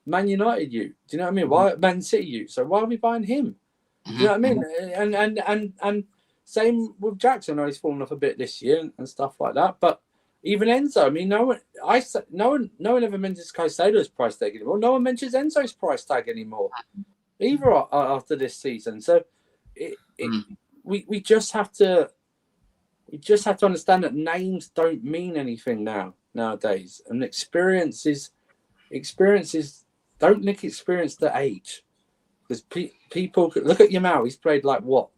Man United you? Do you know what I mean? Why Man City you? So why are we buying him? Do you know what I mean? And same with Jackson. I know he's fallen off a bit this year and stuff like that. But even Enzo, I mean, no one ever mentions Caicedo's price tag anymore. No one mentions Enzo's price tag anymore, either after this season. So we just have to understand that names don't mean anything nowadays, and experiences don't link experience to age, because people look at Yamal. He's played like what,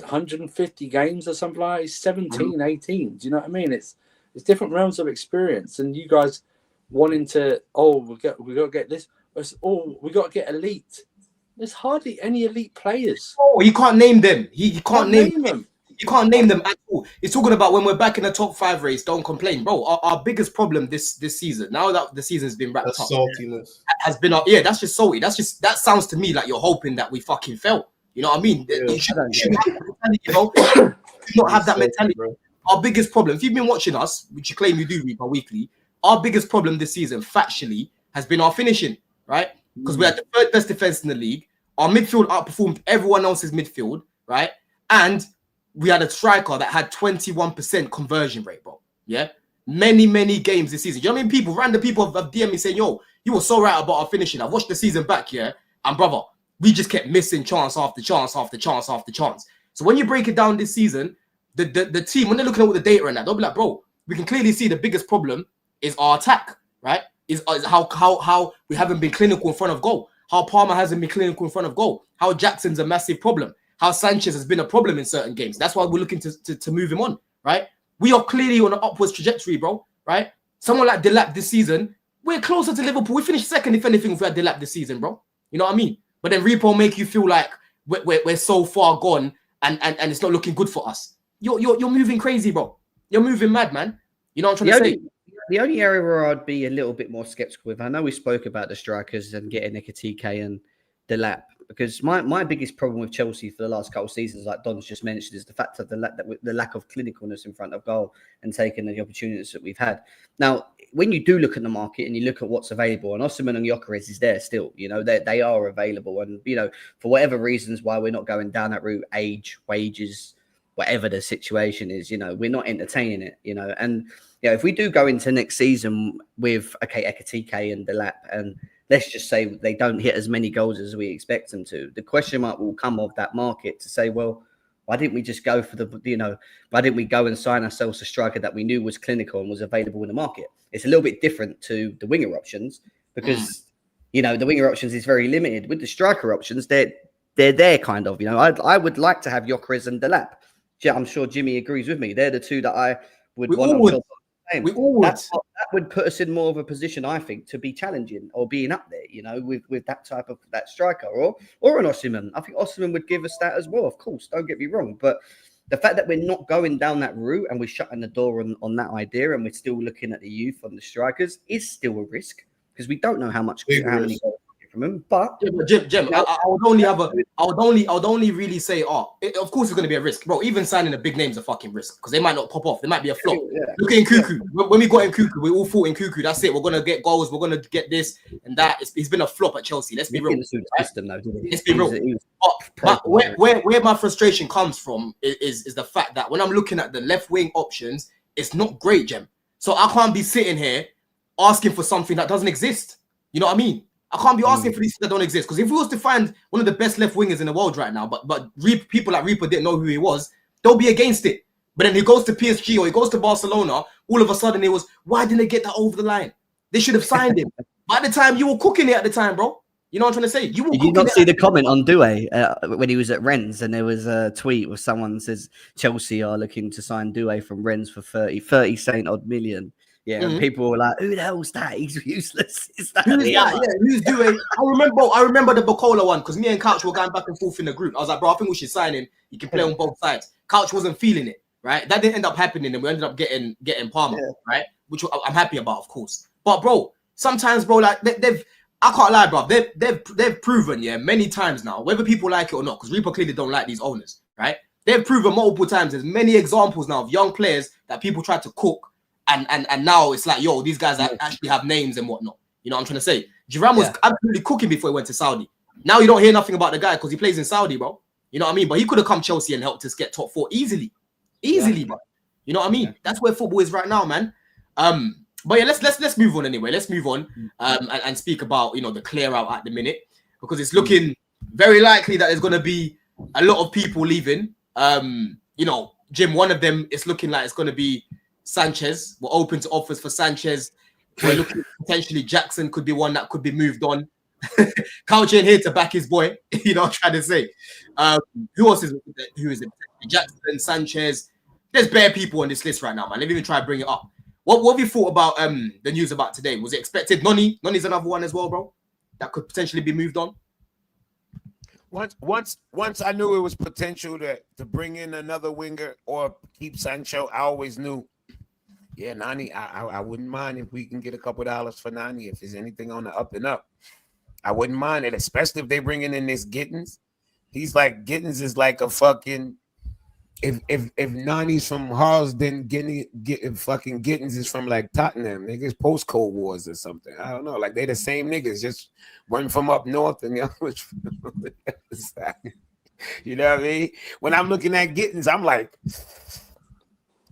150 games or something like that. He's 17, 18. Do you know what I mean? It's different realms of experience, and you guys wanting to, we got to get this. We got to get elite. There's hardly any elite players. Oh, you can't name them. He can't name them. You can't name them at all. He's talking about when we're back in the top 5 race. Don't complain, bro. Our biggest problem this season, now that the season's been wrapped up, saltiness has been that's just salty. That sounds to me like you're hoping that we fucking fell. You know what I mean? Yeah. You shouldn't have that mentality, bro. Not have that mentality. Bro. Our biggest problem, if you've been watching us, which you claim you do, Reaper Weekly, our biggest problem this season, factually, has been our finishing, right? Because we had the third best defense in the league. Our midfield outperformed everyone else's midfield, right? And we had a striker that had 21% conversion rate, bro. Yeah? Many games this season. You know what I mean? Random people have DM'd me saying, yo, you were so right about our finishing. I've watched the season back, yeah? And brother, we just kept missing chance after chance after chance after chance. So when you break it down this season, the team, when they're looking at all the data and that, they'll be like, bro, we can clearly see the biggest problem is our attack, right? Is how we haven't been clinical in front of goal. How Palmer hasn't been clinical in front of goal. How Jackson's a massive problem. How Sanchez has been a problem in certain games. That's why we're looking to move him on, right? We are clearly on an upwards trajectory, bro, right? Someone like Delap this season, we're closer to Liverpool. We finished second, if anything, if we had Delap this season, bro. You know what I mean? But then Repo make you feel like we're so far gone and it's not looking good for us. You're moving crazy, bro. You're moving mad, man. You know what I'm trying to say? The only area where I'd be a little bit more skeptical with, I know we spoke about the strikers and getting Ekitike and Delap, because my biggest problem with Chelsea for the last couple of seasons, like Don's just mentioned, is the fact of the lack of clinicalness in front of goal and taking the opportunities that we've had. Now, when you do look at the market and you look at what's available, and Osimhen and Gyökeres is there still, they are available. And, for whatever reasons why we're not going down that route, age, wages, whatever the situation is, we're not entertaining it, and, if we do go into next season with, Ekitike and Delap, and let's just say they don't hit as many goals as we expect them to, the question mark will come of that market to say, well, why didn't we just go for why didn't we go and sign ourselves a striker that we knew was clinical and was available in the market? It's a little bit different to the winger options, because you know the winger options is very limited. With the striker options, they're there kind of. You know, I would like to have Gyökeres and Delap. I'm sure Jimmy agrees with me. They're the two that I would want. We all would. That would put us in more of a position, I think, to be challenging or being up there, you know, with that type of that striker or an Osimhen. I think Osimhen would give us that as well, of course. Don't get me wrong, but the fact that we're not going down that route and we're shutting the door on that idea and we're still looking at the youth on the strikers is still a risk because we don't know how many goals we get from them. But Jim, I would only really say, of course it's going to be a risk, bro. Even signing the big names is a fucking risk because they might not pop off. They might be a flop. Yeah. Look at Nkuku. When we got Nkuku, we all thought Nkuku. That's it. We're gonna get goals. We're gonna get this and that. He's been a flop at Chelsea. Let's be real. System, though, Let's be real. But where my frustration comes from is the fact that when I'm looking at the left wing options, it's not great, Jem. So I can't be sitting here asking for something that doesn't exist. You know what I mean? I can't be asking for these that don't exist. Because if we was to find one of the best left wingers in the world right now, but people like Reaper didn't know who he was, they'll be against it. But then he goes to PSG or he goes to Barcelona, all of a sudden it was, why didn't they get that over the line? They should have signed him. By the time you were cooking it at the time, bro. You know what I'm trying to say? Did you not see the comment on Doué when he was at Rennes and there was a tweet where someone says Chelsea are looking to sign Doué from Rennes for 30 cent odd million. Yeah, and people were like, "Who the hell's that? He's useless." Is that who's that? Yeah, who's Doué? I remember the Bacola one because me and Couch were going back and forth in the group. I was like, "Bro, I think we should sign him. He can play on both sides." Couch wasn't feeling it, right? That didn't end up happening, and we ended up getting Palmer, right? Which I'm happy about, of course. But bro, sometimes, bro, like I can't lie, bro. They've proven, many times now, whether people like it or not, because Reaper clearly don't like these owners, right? They've proven multiple times. There's many examples now of young players that people try to cook. And now it's like, yo, these guys actually have names and whatnot. You know what I'm trying to say? Giroud was absolutely cooking before he went to Saudi. Now you don't hear nothing about the guy because he plays in Saudi, bro. You know what I mean? But he could have come Chelsea and helped us get top 4 easily, bro. You know what I mean? That's where football is right now, man. But yeah, let's move on anyway. Let's move on and speak about the Clearout at the minute because it's looking very likely that there's gonna be a lot of people leaving. Jim, one of them is looking like it's gonna be Sanchez. We're open to offers for Sanchez. We're looking potentially Jackson could be one that could be moved on. Couch in here to back his boy. You know what I'm trying to say. Who else is it? Jackson, Sanchez. There's bare people on this list right now, man. Let me even try to bring it up. What have you thought about the news about today? Was it expected? Noni's another one as well, bro. That could potentially be moved on. Once I knew it was potential to bring in another winger or keep Sancho, I always knew. Yeah, Nani, I wouldn't mind if we can get a couple $2 for Nani if there's anything on the up and up. I wouldn't mind it, especially if they're bringing in this Gittens. Gittens is like a fucking if Nani's from Harles, then fucking Gittens is from like Tottenham, niggas post Cold Wars or something. I don't know, like they the same niggas, just one from up north and the other was from the other side. You know what I mean? When I'm looking at Gittens, I'm like,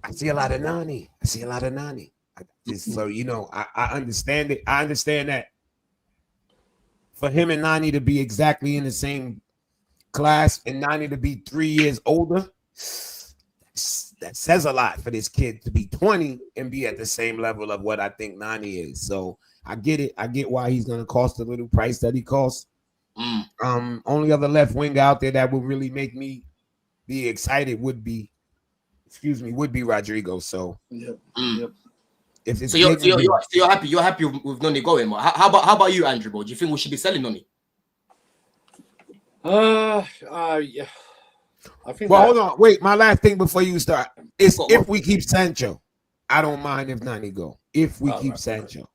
I see a lot of Nani. So, I understand it. I understand that for him and Nani to be exactly in the same class and Nani to be 3 years older, that says a lot for this kid to be 20 and be at the same level of what I think Nani is. So I get it. I get why he's going to cost the little price that he costs. Only other left wing out there that would really make me be excited would be Rodrigo. So yep. If it's you're happy with Noni going. How about you, Andrew? Bro? Do you think we should be selling Noni? Yeah. I think. Well, hold on. Wait, my last thing before you start is if we keep Sancho, I don't mind if Nani go. If we keep Sancho,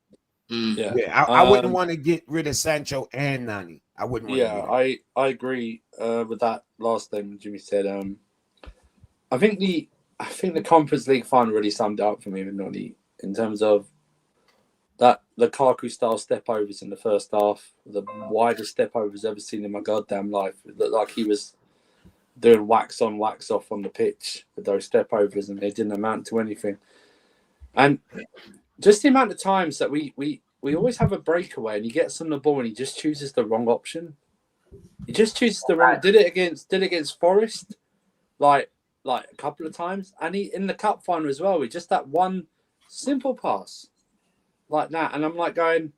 I wouldn't want to get rid of Sancho and Nani. I wouldn't. I agree with that last thing Jimmy said. I think the Conference League final really summed it up for me with Noni in terms of that Lukaku style step overs in the first half, the widest step overs I've ever seen in my goddamn life. It looked like he was doing wax on, wax off on the pitch with those step overs, and they didn't amount to anything. And just the amount of times that we always have a breakaway and he gets on the ball and he just chooses the wrong option. He just chooses the wrong. Did it against Forest, like a couple of times, and he in the cup final as well. He just that one simple pass like that, and I'm like going,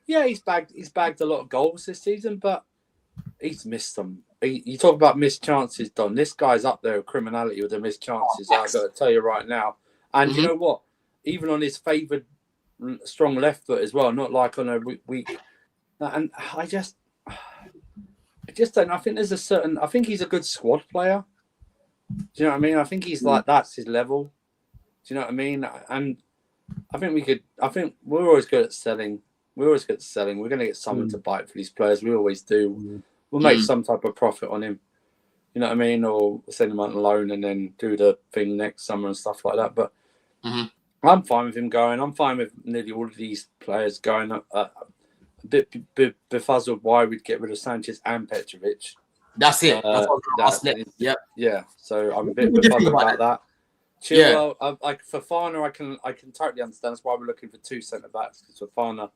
Yeah, he's bagged a lot of goals this season, but he's missed them. You talk about missed chances, Don. This guy's up there with criminality with the missed chances. I've got to tell you right now. And you know what? Even on his favoured strong left foot as well, not like on a weak. And I just don't. I think there's a certain. I think he's a good squad player. Do you know what I mean? I think he's like that's his level. Do you know what I mean? And I think we could. I think we're always good at selling. We're always good at selling. We're going to get someone to bite for these players. We always do. We'll make some type of profit on him. You know what I mean? Or send him on loan and then do the thing next summer and stuff like that. But I'm fine with him going. I'm fine with nearly all of these players going. A bit befuzzled why we'd get rid of Sanchez and Petrovic. That's it. That's what I was next. Yep. Yeah. So I'm a bit befuzzled about that. Chilwell, like Fofana, I can totally understand. That's why we're looking for 2 centre backs because Fofana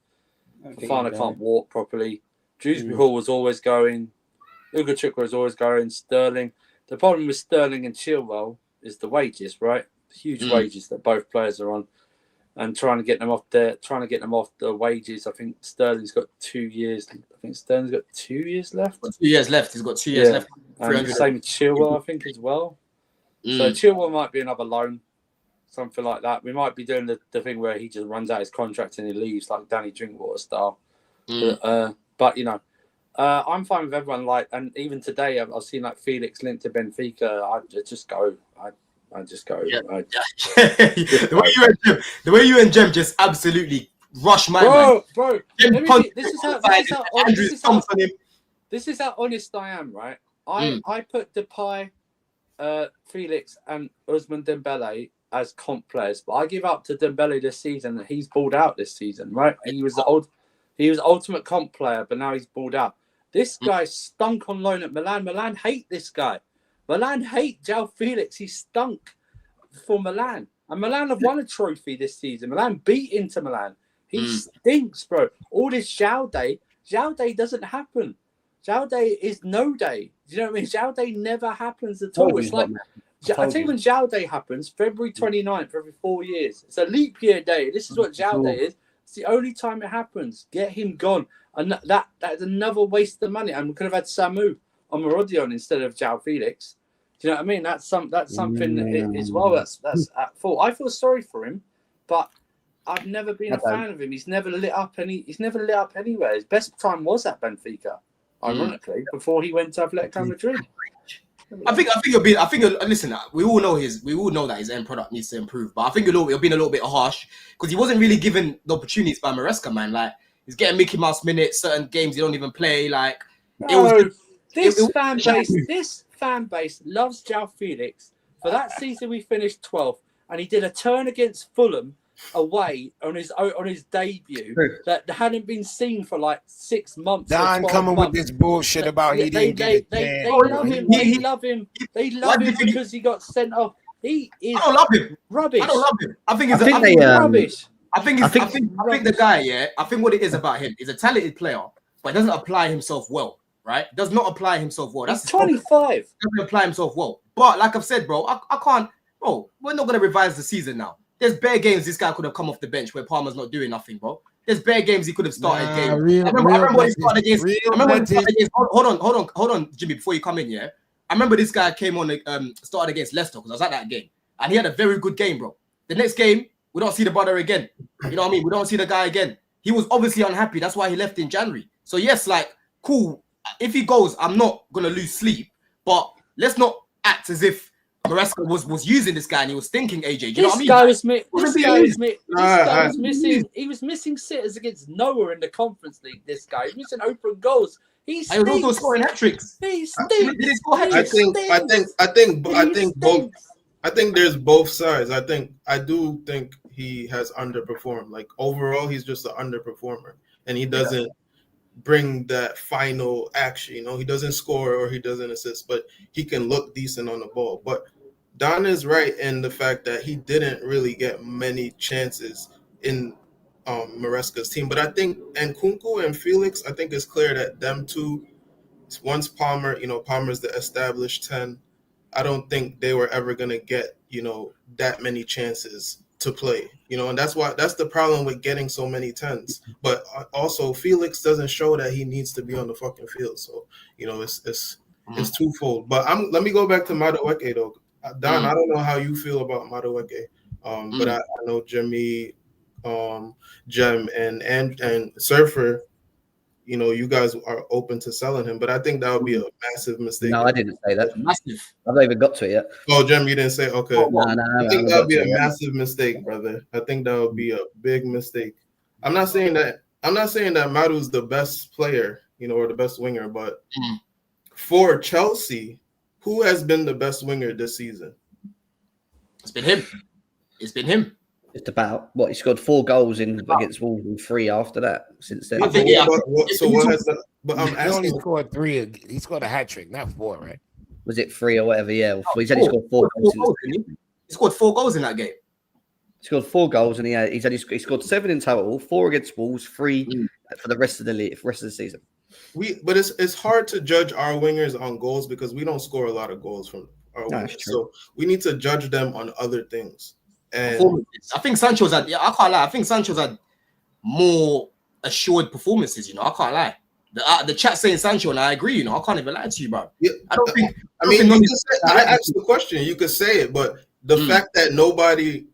can't walk properly. Dewsbury Hall was always going. Ugachukwu was always going. Sterling. The problem with Sterling and Chilwell is the wages, right? Huge wages that both players are on, and trying to get them off the wages. I think Sterling's got 2 years. I think Sterling's got 2 years left. 2 years left. He's got 2 years left. And same with Chilwell, I think, as well. So Chilwell might be another loan, something like that. We might be doing the thing where he just runs out his contract and he leaves, like Danny Drinkwater style. But you know, I'm fine with everyone. Like, and even today, I've seen like Felix linked to Benfica. I just go. I just go. Yeah. The way you and Jem just absolutely rush my mind. Bro. This is how honest I am, right? I put Depay, Felix, and Ousmane Dembele as comp players, but I give up to Dembele this season. That he's balled out this season, right? He was ultimate comp player, but now he's balled out. This guy stunk on loan at Milan. Milan hate this guy. Milan hate João Felix. He stunk for Milan. And Milan have won a trophy this season. Milan beat Inter Milan. He stinks, bro. All this João Day doesn't happen. João Day is no day. Do you know what I mean? João Day never happens at all. It's like, I tell you when João Day happens, February 29th every 4 years. It's a leap year day. This is what João Day is. It's the only time it happens. Get him gone. And that's another waste of money. And we could have had Samu on Marodion instead of João Felix. Do you know what I mean? That's something as well. That's at fault. I feel sorry for him, but I've never been a fan of him. He's never lit up anywhere. His best time was at Benfica, ironically, before he went to Atletico Madrid. Listen, we all know that his end product needs to improve, but I think it'll be a little bit harsh because he wasn't really given the opportunities by Maresca, man. Like, he's getting Mickey Mouse minutes, certain games he don't even play. Like, this fan base loves João Felix. For that season, we finished 12th, and he did a turn against Fulham away on his debut that hadn't been seen for like 6 months. Don coming with this bullshit about he didn't get it. They love him. They love him because he got sent off. He is. I don't love him. Rubbish. I don't love him. I think rubbish. I think the guy. Yeah. I think what it is about him is a talented player, but doesn't apply himself well. Right? Does not apply himself well. That's 25. Doesn't apply himself well. But like I've said, bro, I can't. Bro, we're not gonna revise the season now. There's bare games this guy could have come off the bench where Palmer's not doing nothing, bro. There's bare games he could have started games. I remember when he started against. Hold on, Jimmy, before you come in, yeah. I remember this guy came on started against Leicester because I was at that game, and he had a very good game, bro. The next game, we don't see the brother again. You know what I mean? We don't see the guy again. He was obviously unhappy. That's why he left in January. So yes, like, cool. If he goes, I'm not gonna lose sleep. But let's not act as if Maresca was using this guy and he was thinking AJ. Do you know what I mean? He was missing sitters against Noah in the Conference League. This guy, he's missing open goals. He was also scoring hat tricks. He stinks. I think there's both sides. I do think he has underperformed. Like, overall, he's just an underperformer, and he doesn't bring that final action. You know, he doesn't score or he doesn't assist, but he can look decent on the ball. But Don is right in the fact that he didn't really get many chances in Maresca's team. But I think Nkunku and Felix, I think it's clear that them two, once Palmer, Palmer's the established 10, I don't think they were ever going to get, that many chances to play, and that's the problem with getting so many 10s. But also Felix doesn't show that he needs to be on the fucking field. So, it's twofold. But let me go back to Madueke though. Don, I don't know how you feel about Madueke. But I know Jimmy, Jem and Surfer, you guys are open to selling him, but I think that would be a massive mistake. No, I didn't say that. Massive. I've not even got to it yet. Oh, Jem, you didn't say? Okay. No, I think that would be a massive mistake, brother. I think that would be a big mistake. I'm not saying that Madu's the best player, or the best winger, but for Chelsea, who has been the best winger this season? It's been him. Just about what he scored 4 goals against Wolves and 3 after that. Since then, But I'm He only asking. scored 3. He scored a hat trick, not 4, right? was it 3 or whatever? Yeah, he said he scored 4 goals. He scored 4 goals in that game. He scored 4 goals, and he scored 7 in total, 4 against Wolves, 3 for the rest of the league, rest of the season. But it's hard to judge our wingers on goals because we don't score a lot of goals from our wingers. So we need to judge them on other things. And I think Sancho's had. I can't lie. I think Sancho's had more assured performances. I can't lie. The chat saying Sancho, and I agree. I can't even lie to you, bro. Yeah, I don't think. I asked the question. You could say it, but the fact that nobody,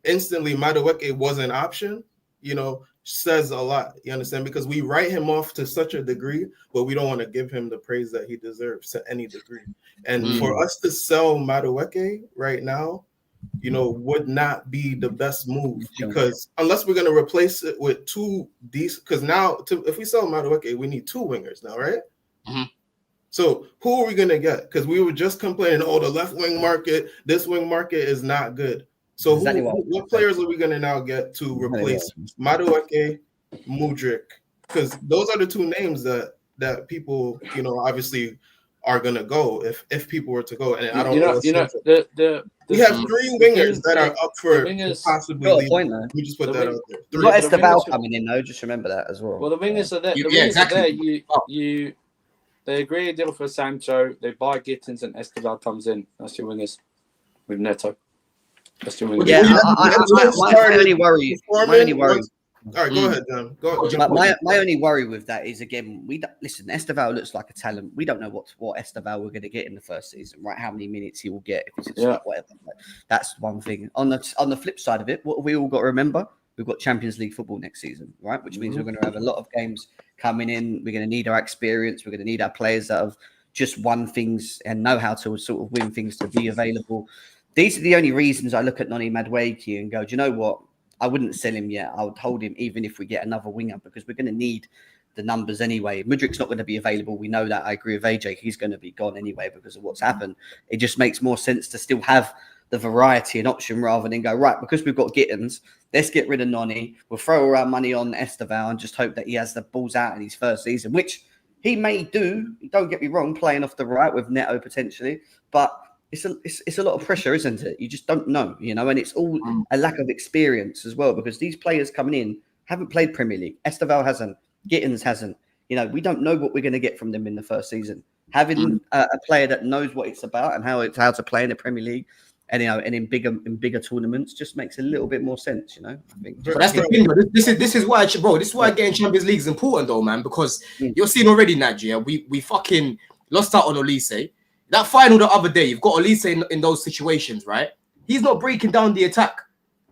instantly Madueke was an option, says a lot. You understand? Because we write him off to such a degree, but we don't want to give him the praise that he deserves to any degree. And for us to sell Madueke right now, would not be the best move, because unless we're going to replace it with 2 decent, because now if we sell Madueke, we need 2 wingers now, right? So who are we going to get? Because we were just complaining, the left wing market, this wing market is not good. So what players are we going to now get to replace Madueke, Mudryk? Because those are the 2 names that people, obviously are going to go if people were to go. And I don't know. We have 3 wingers that are up for possibly leaving. We just put that out there. You've got Esteval coming in, though. Just remember that as well. Well, the wingers are there. The wingers are there. They agree a deal for Sancho. They buy Gittens, and Esteval comes in. That's your wingers with Neto. That's your wingers. Yeah, my only worry. All right, go ahead, John. Go ahead. My only worry with that is, again, listen, Esteval looks like a talent. We don't know what Esteval we're going to get in the first season, right? How many minutes he will get, if it's whatever. That's one thing. On the flip side of it, what we all got to remember, we've got Champions League football next season, right? Which means we're going to have a lot of games coming in. We're going to need our experience. We're going to need our players that have just won things and know how to sort of win things to be available. These are the only reasons I look at Noni Madueke and go, do you know what? I wouldn't sell him yet. I would hold him even if we get another winger, because we're going to need the numbers anyway. Mudryk's not going to be available. We know that. I agree with AJ. He's going to be gone anyway because of what's happened. It just makes more sense to still have the variety and option rather than go, right, because we've got Gittens, let's get rid of Noni. We'll throw our money on Esteval and just hope that he has the balls out in his first season, which he may do. Don't get me wrong, playing off the right with Neto potentially, but it's a lot of pressure, isn't it? You just don't know, and it's all a lack of experience as well, because these players coming in haven't played Premier League. Esteval hasn't, Gittens hasn't. We don't know what we're going to get from them in the first season. Having a player that knows what it's about and how to play in the Premier League and in bigger tournaments just makes a little bit more sense, I think. But that's the thing, bro. This is why, bro. This is why getting Champions League is important, though, man. Because you're seeing already, Nigeria. We fucking lost out on Olise. That final the other day, you've got Olise in those situations, right? He's not breaking down the attack.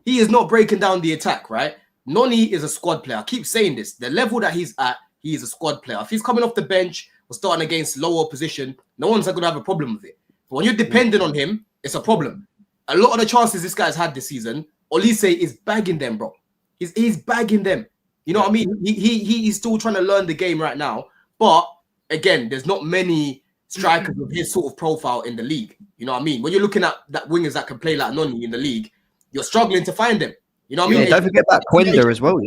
He is not breaking down the attack, right? Noni is a squad player. I keep saying this. The level that he's at, he is a squad player. If he's coming off the bench or starting against lower opposition, no one's going to have a problem with it. But when you're dependent on him, it's a problem. A lot of the chances this guy's had this season, Olise is bagging them, bro. He's bagging them. You know what I mean? He's still trying to learn the game right now. But again, there's not many strikers with his sort of profile in the league. You know what I mean? When you're looking at that wingers that can play like Noni in the league, you're struggling to find them. You know what I mean? Don't forget about Quenda as well,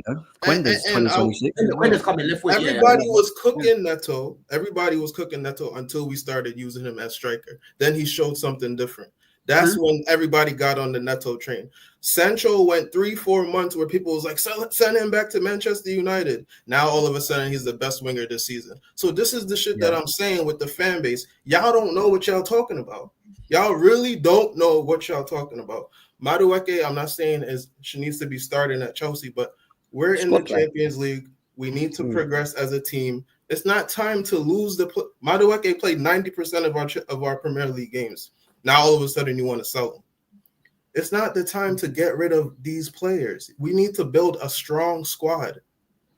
Quenda's 2026. Quenda's coming left way. Everybody was cooking Neto. Everybody was cooking Neto until we started using him as striker. Then he showed something different. That's when everybody got on the Neto train. Sancho went 3-4 months where people was like, send him back to Manchester United. Now all of a sudden he's the best winger this season. So this is the shit that I'm saying with the fan base. Y'all don't know what y'all talking about. Y'all really don't know what y'all talking about. Madueke, I'm not saying she needs to be starting at Chelsea, but we're in the Champions League. We need to progress as a team. It's not time to lose Madueke played 90% of our Premier League games. Now all of a sudden you want to sell him. It's not the time to get rid of these players. We need to build a strong squad.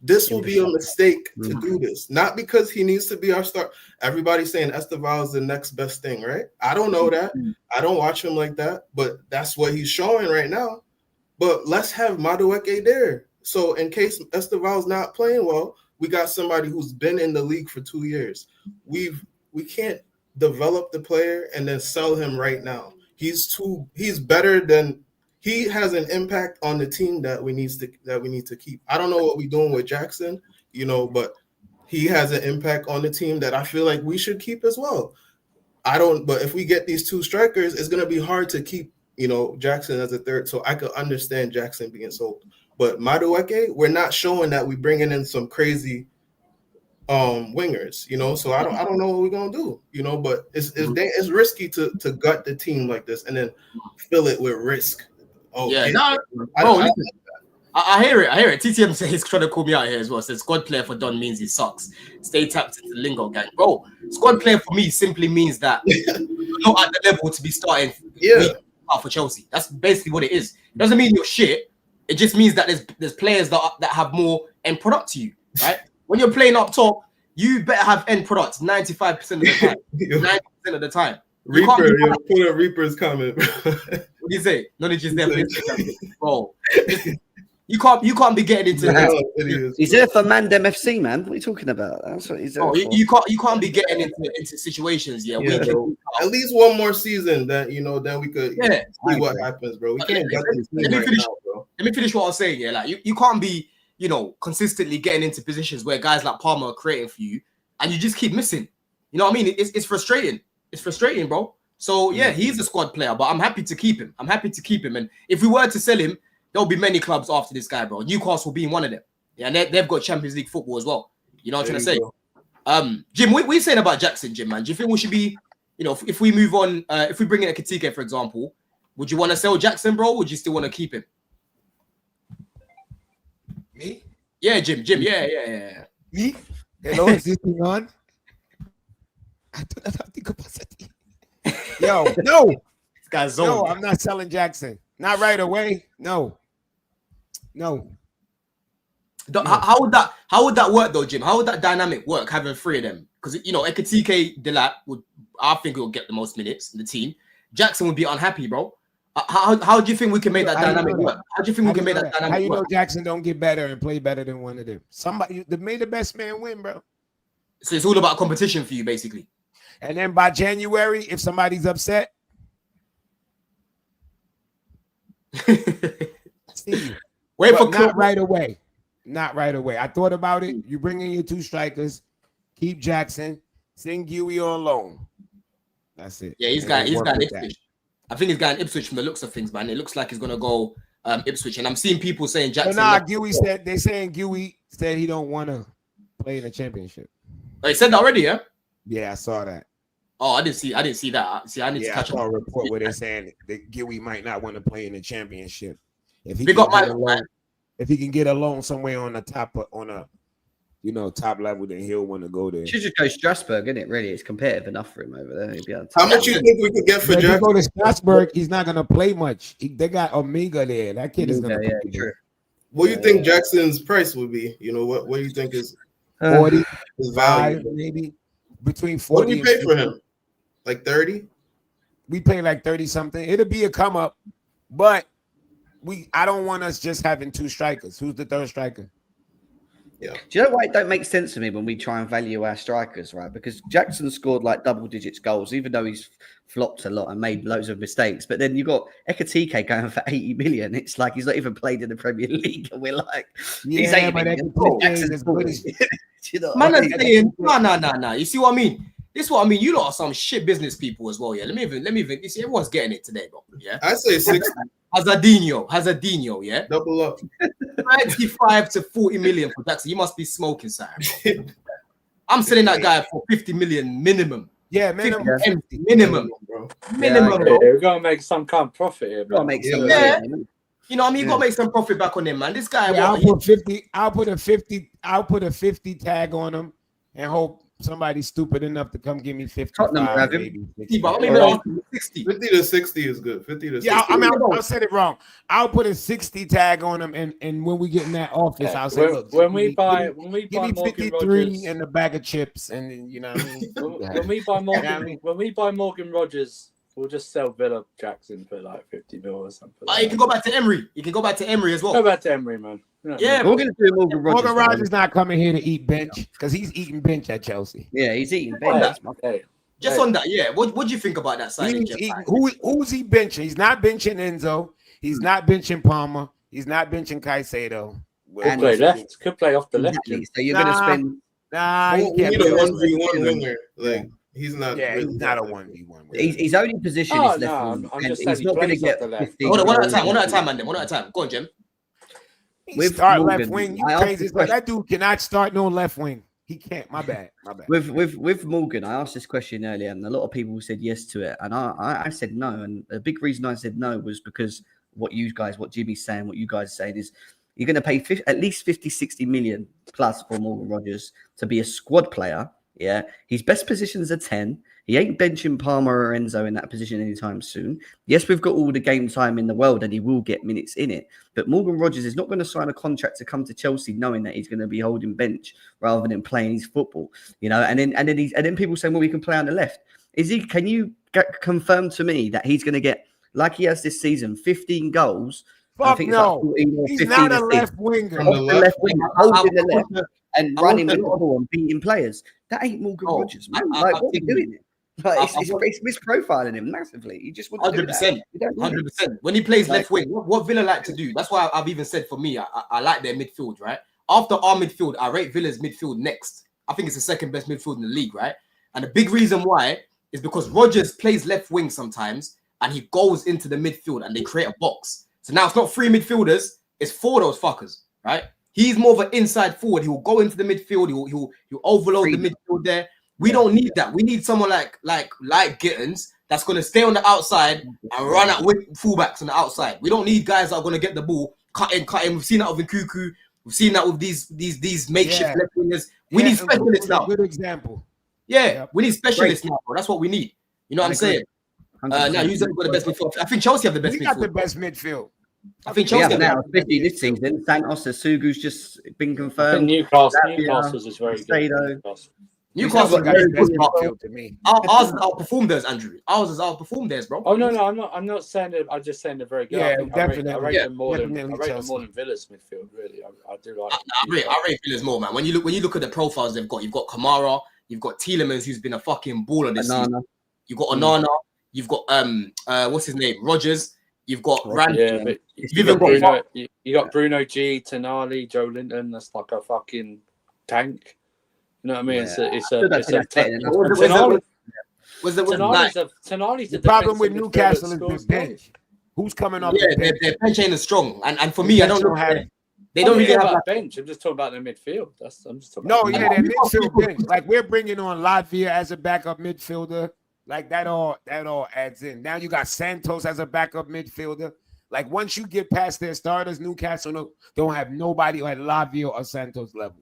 This will be a mistake to do this. Not because he needs to be our star. Everybody's saying Esteval is the next best thing, right? I don't know that. I don't watch him like that, but that's what he's showing right now. But let's have Madueke there. So in case Esteval's not playing well, we got somebody who's been in the league for 2 years. We can't develop the player and then sell him right now. He's better than he has an impact on the team that we need to keep. I don't know what we're doing with Jackson, but he has an impact on the team that I feel like we should keep as well. But if we get these two strikers, it's gonna be hard to keep, Jackson as a third. So I could understand Jackson being sold. But Madueke, we're not showing that we're bringing in some crazy wingers, so I don't know what we're gonna do, but it's risky to gut the team like this and then fill it with risk. I hear it. TTM says he's trying to call me out here as well. Says squad player for Don means he sucks. Stay tapped into the lingo, gang. Bro, squad player for me simply means that you're not at the level to be starting for Chelsea. That's basically what it is. It doesn't mean you're shit. It just means that there's players that have more end product to you, right? When you're playing up top, you better have end products 95% of the time. 90% of the time. Reaper's coming. What do you say? Knowledge is there. Bro, you can't be getting into. He's there for Mandem FC, man. What are you talking about? That's what he's there for. You can't be getting into situations. At least one more season that then we could see what happens, bro. We can't get this team right now, bro. Let me finish what I was saying. Yeah, like you can't be consistently getting into positions where guys like Palmer are creating for you, and you just keep missing. You know what I mean? It's frustrating. It's frustrating, bro. So yeah, he's a squad player, but I'm happy to keep him. And if we were to sell him, there'll be many clubs after this guy, bro. Newcastle being one of them. Yeah, and they've got Champions League football as well. You know what I'm trying to say? Jim, what are you saying about Jackson, Jim, man? Do you think we should be, if we move on, if we bring in a Katike, for example, would you want to sell Jackson, bro? Or would you still want to keep him? Me? Yeah, Jim. Yeah. Me? Hello, is this thing on? I do not think about it. Yo, no. This guy's no, I'm not selling Jackson. Not right away. No. How would that work though, Jim? How would that dynamic work having three of them? Because Ekatike, Delap I think will get the most minutes in the team. Jackson would be unhappy, bro. How do you think we can make that dynamic work? How do you think we can make that dynamic work? How you know Jackson don't get better and play better than one of them? Somebody that made the best man win, bro. So it's all about competition for you, basically. And then by January, if somebody's upset, not right away. Not right away. I thought about it. You bring in your two strikers, keep Jackson, send Huey on loan. That's it. Yeah, he's got Ipswich. I think he's got Ipswich from the looks of things, man. It looks like he's gonna go Ipswich, and I'm seeing people saying Jackson. Huey said Huey said he don't want to play in the championship. Oh, he said that already, yeah. Yeah, I saw that. Oh, I didn't see that. See, I need to catch up. I saw a report where they're saying that Huey might not want to play in the championship. If he can get a loan somewhere on the top top level, then he'll want to go there. Should just go Strasbourg, isn't it? Really, it's competitive enough for him over there. How much you think we could get for Jackson? Go to Strasbourg, he's not gonna play much. They got Omega there. That kid is gonna play. True. What do you think Jackson's price would be? What do you think is 40, his value? Maybe between 40. What do we pay for him? Like 30? We pay like 30 something. It'll be a come up, but I don't want us just having two strikers. Who's the third striker? Yeah. Do you know why it don't make sense to me when we try and value our strikers, right? Because Jackson scored like double digits goals, even though he's flopped a lot and made loads of mistakes. But then you got Ekatike going for 80 million. It's like he's not even played in the Premier League. And we're like, he's 80 million. Man, I'm saying, no. You see what I mean? This is what I mean. You lot are some shit business people as well. Yeah. Let me even. You see, everyone's getting it today, bro. Yeah. I say 60. Hazardinho. Yeah. Double up. 35 to 40 million for Jackson. You must be smoking, Sam. I'm selling that guy for 50 million minimum. Yeah, minimum. 50 minimum, bro. Minimum, bro. We're gonna make some kind of profit here, bro. Make some Yeah. money. You know what I mean? You gotta make some profit back on him, man. This guy, Yeah, what, I'll put a 50 tag on him and hope somebody's stupid enough to come give me 50. Tottenham have him. 50, but I mean, 60. 50 to 60 is good. 50 to 60. Yeah, I mean, I said it wrong. I'll put a 60 tag on him, and when we get in that office, I'll say, look, when we buy give me Morgan 53 Rogers, and a bag of chips, and you know what I mean. when we buy Morgan Rogers, we'll just sell Villa Jackson for like 50 mil or something. You can go back to Emery. You can go back to Emery as well. Go back to Emery, man. Yeah, we're going to do Morgan Rogers. Morgan Rogers not coming here to eat bench because he's eating bench at Chelsea. Yeah, he's eating bench. bench. Just on that, yeah. What do you think about that signing? Who's he benching? He's not benching Enzo. He's not benching Palmer. He's not benching Caicedo. Could play left. Could play off the left. So you're going to spend. He need can't a 1v1 winger. Like he's not. Yeah, really he's not a 1v1. His only position is left wing. I'm just he's not going to get. Hold on, one at a time, man. One at a time. Go on, Jim. Start left wing. You crazy? That dude cannot start no left wing. He can't. My bad. With Morgan, I asked this question earlier, and a lot of people said yes to it, and I said no. And the big reason I said no was because what Jimmy's saying, what you guys are saying is you're going to pay at least 50, 60 million plus for Morgan Rogers to be a squad player. Yeah, his best position is a 10. He ain't benching Palmer or Enzo in that position anytime soon. Yes, we've got all the game time in the world and he will get minutes in it. But Morgan Rogers is not going to sign a contract to come to Chelsea knowing that he's going to be holding bench rather than playing his football. You know, and then people say, well, we can play on the left. Can you confirm to me that he's going to get, like he has this season, 15 goals? Fuck no. He's not a left winger. Holding the left and running with the ball and beating players. That ain't Morgan Rogers, man. What are we doing? It's misprofiling him massively. He just wouldn't 100%. 100%. When he plays left wing, what Villa like to do, that's why I've even said for me, I like their midfield, right? After our midfield, I rate Villa's midfield next. I think it's the second best midfield in the league, right? And the big reason why is because Rogers plays left wing sometimes and he goes into the midfield and they create a box. So now it's not three midfielders, it's four of those fuckers, right? He's more of an inside forward. He will go into the midfield. He'll overload the midfield there. We don't need that. We need someone like Gittens that's going to stay on the outside and run at with fullbacks on the outside. We don't need guys that are going to get the ball, cut in. We've seen that with Nkuku. We've seen that with these makeshift left wingers. We need specialists now. Good example. Yeah, we need specialists now, bro. That's what we need. You know what I'm saying? Now, who's got the best midfield? I think Chelsea have the best midfield. We got the best midfield. I think Chelsea now, especially this season. Santos Sugu's just been confirmed. Newcastle's is very good. Newcastle got the best midfield to me. Ours has outperformed theirs, Andrew. Ours has outperformed theirs, bro. Oh no, I'm not saying that. I'm just saying they're very good. Yeah, definitely. I rate them more than Villa's midfield. Really, I do like. I rate Villa's more, man. When you look at the profiles they've got, you've got Kamara, you've got Tielemans, who's been a fucking baller this season. You've got Onana, you've got what's his name, Rogers. You've got Randy. Yeah, but you got Bruno G, Tonali, Joe Linton. That's like a fucking tank. You know what I mean? Yeah. It's the problem with Newcastle is the bench. Who's coming off the bench? Their bench ain't as strong. And for me, I don't have. They don't really have a bench. I'm just talking about their midfield. I'm just talking. Their midfield bench. Like we're bringing on Latvia as a backup midfielder. Like that all adds in. Now you got Santos as a backup midfielder. Like once you get past their starters, Newcastle don't have nobody like Lavia or Santos level.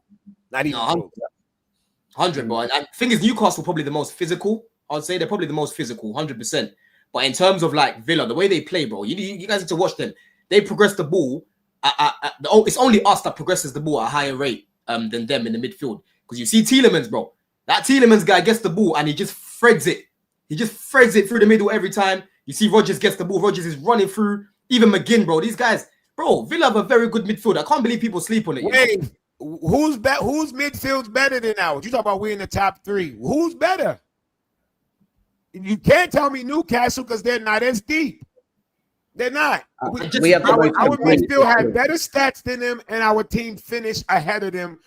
Not even 100, bro. And the thing is, Newcastle probably the most physical. I'd say they're probably the most physical, 100%. But in terms of like Villa, the way they play, bro, you guys need to watch them. They progress the ball. It's only us that progresses the ball at a higher rate than them in the midfield. Because you see Tielemans, bro. That Tielemans guy gets the ball and he just threads it. He just threads it through the middle every time. You see Rogers gets the ball. Rogers is running through. Even McGinn, bro. These guys, bro, Villa have a very good midfield. I can't believe people sleep on it. Wait, who's midfield's better than ours? You talk about we in the top three. Who's better? You can't tell me Newcastle because they're not as deep. They're not. Our midfield had better stats than them, and our team finished ahead of them.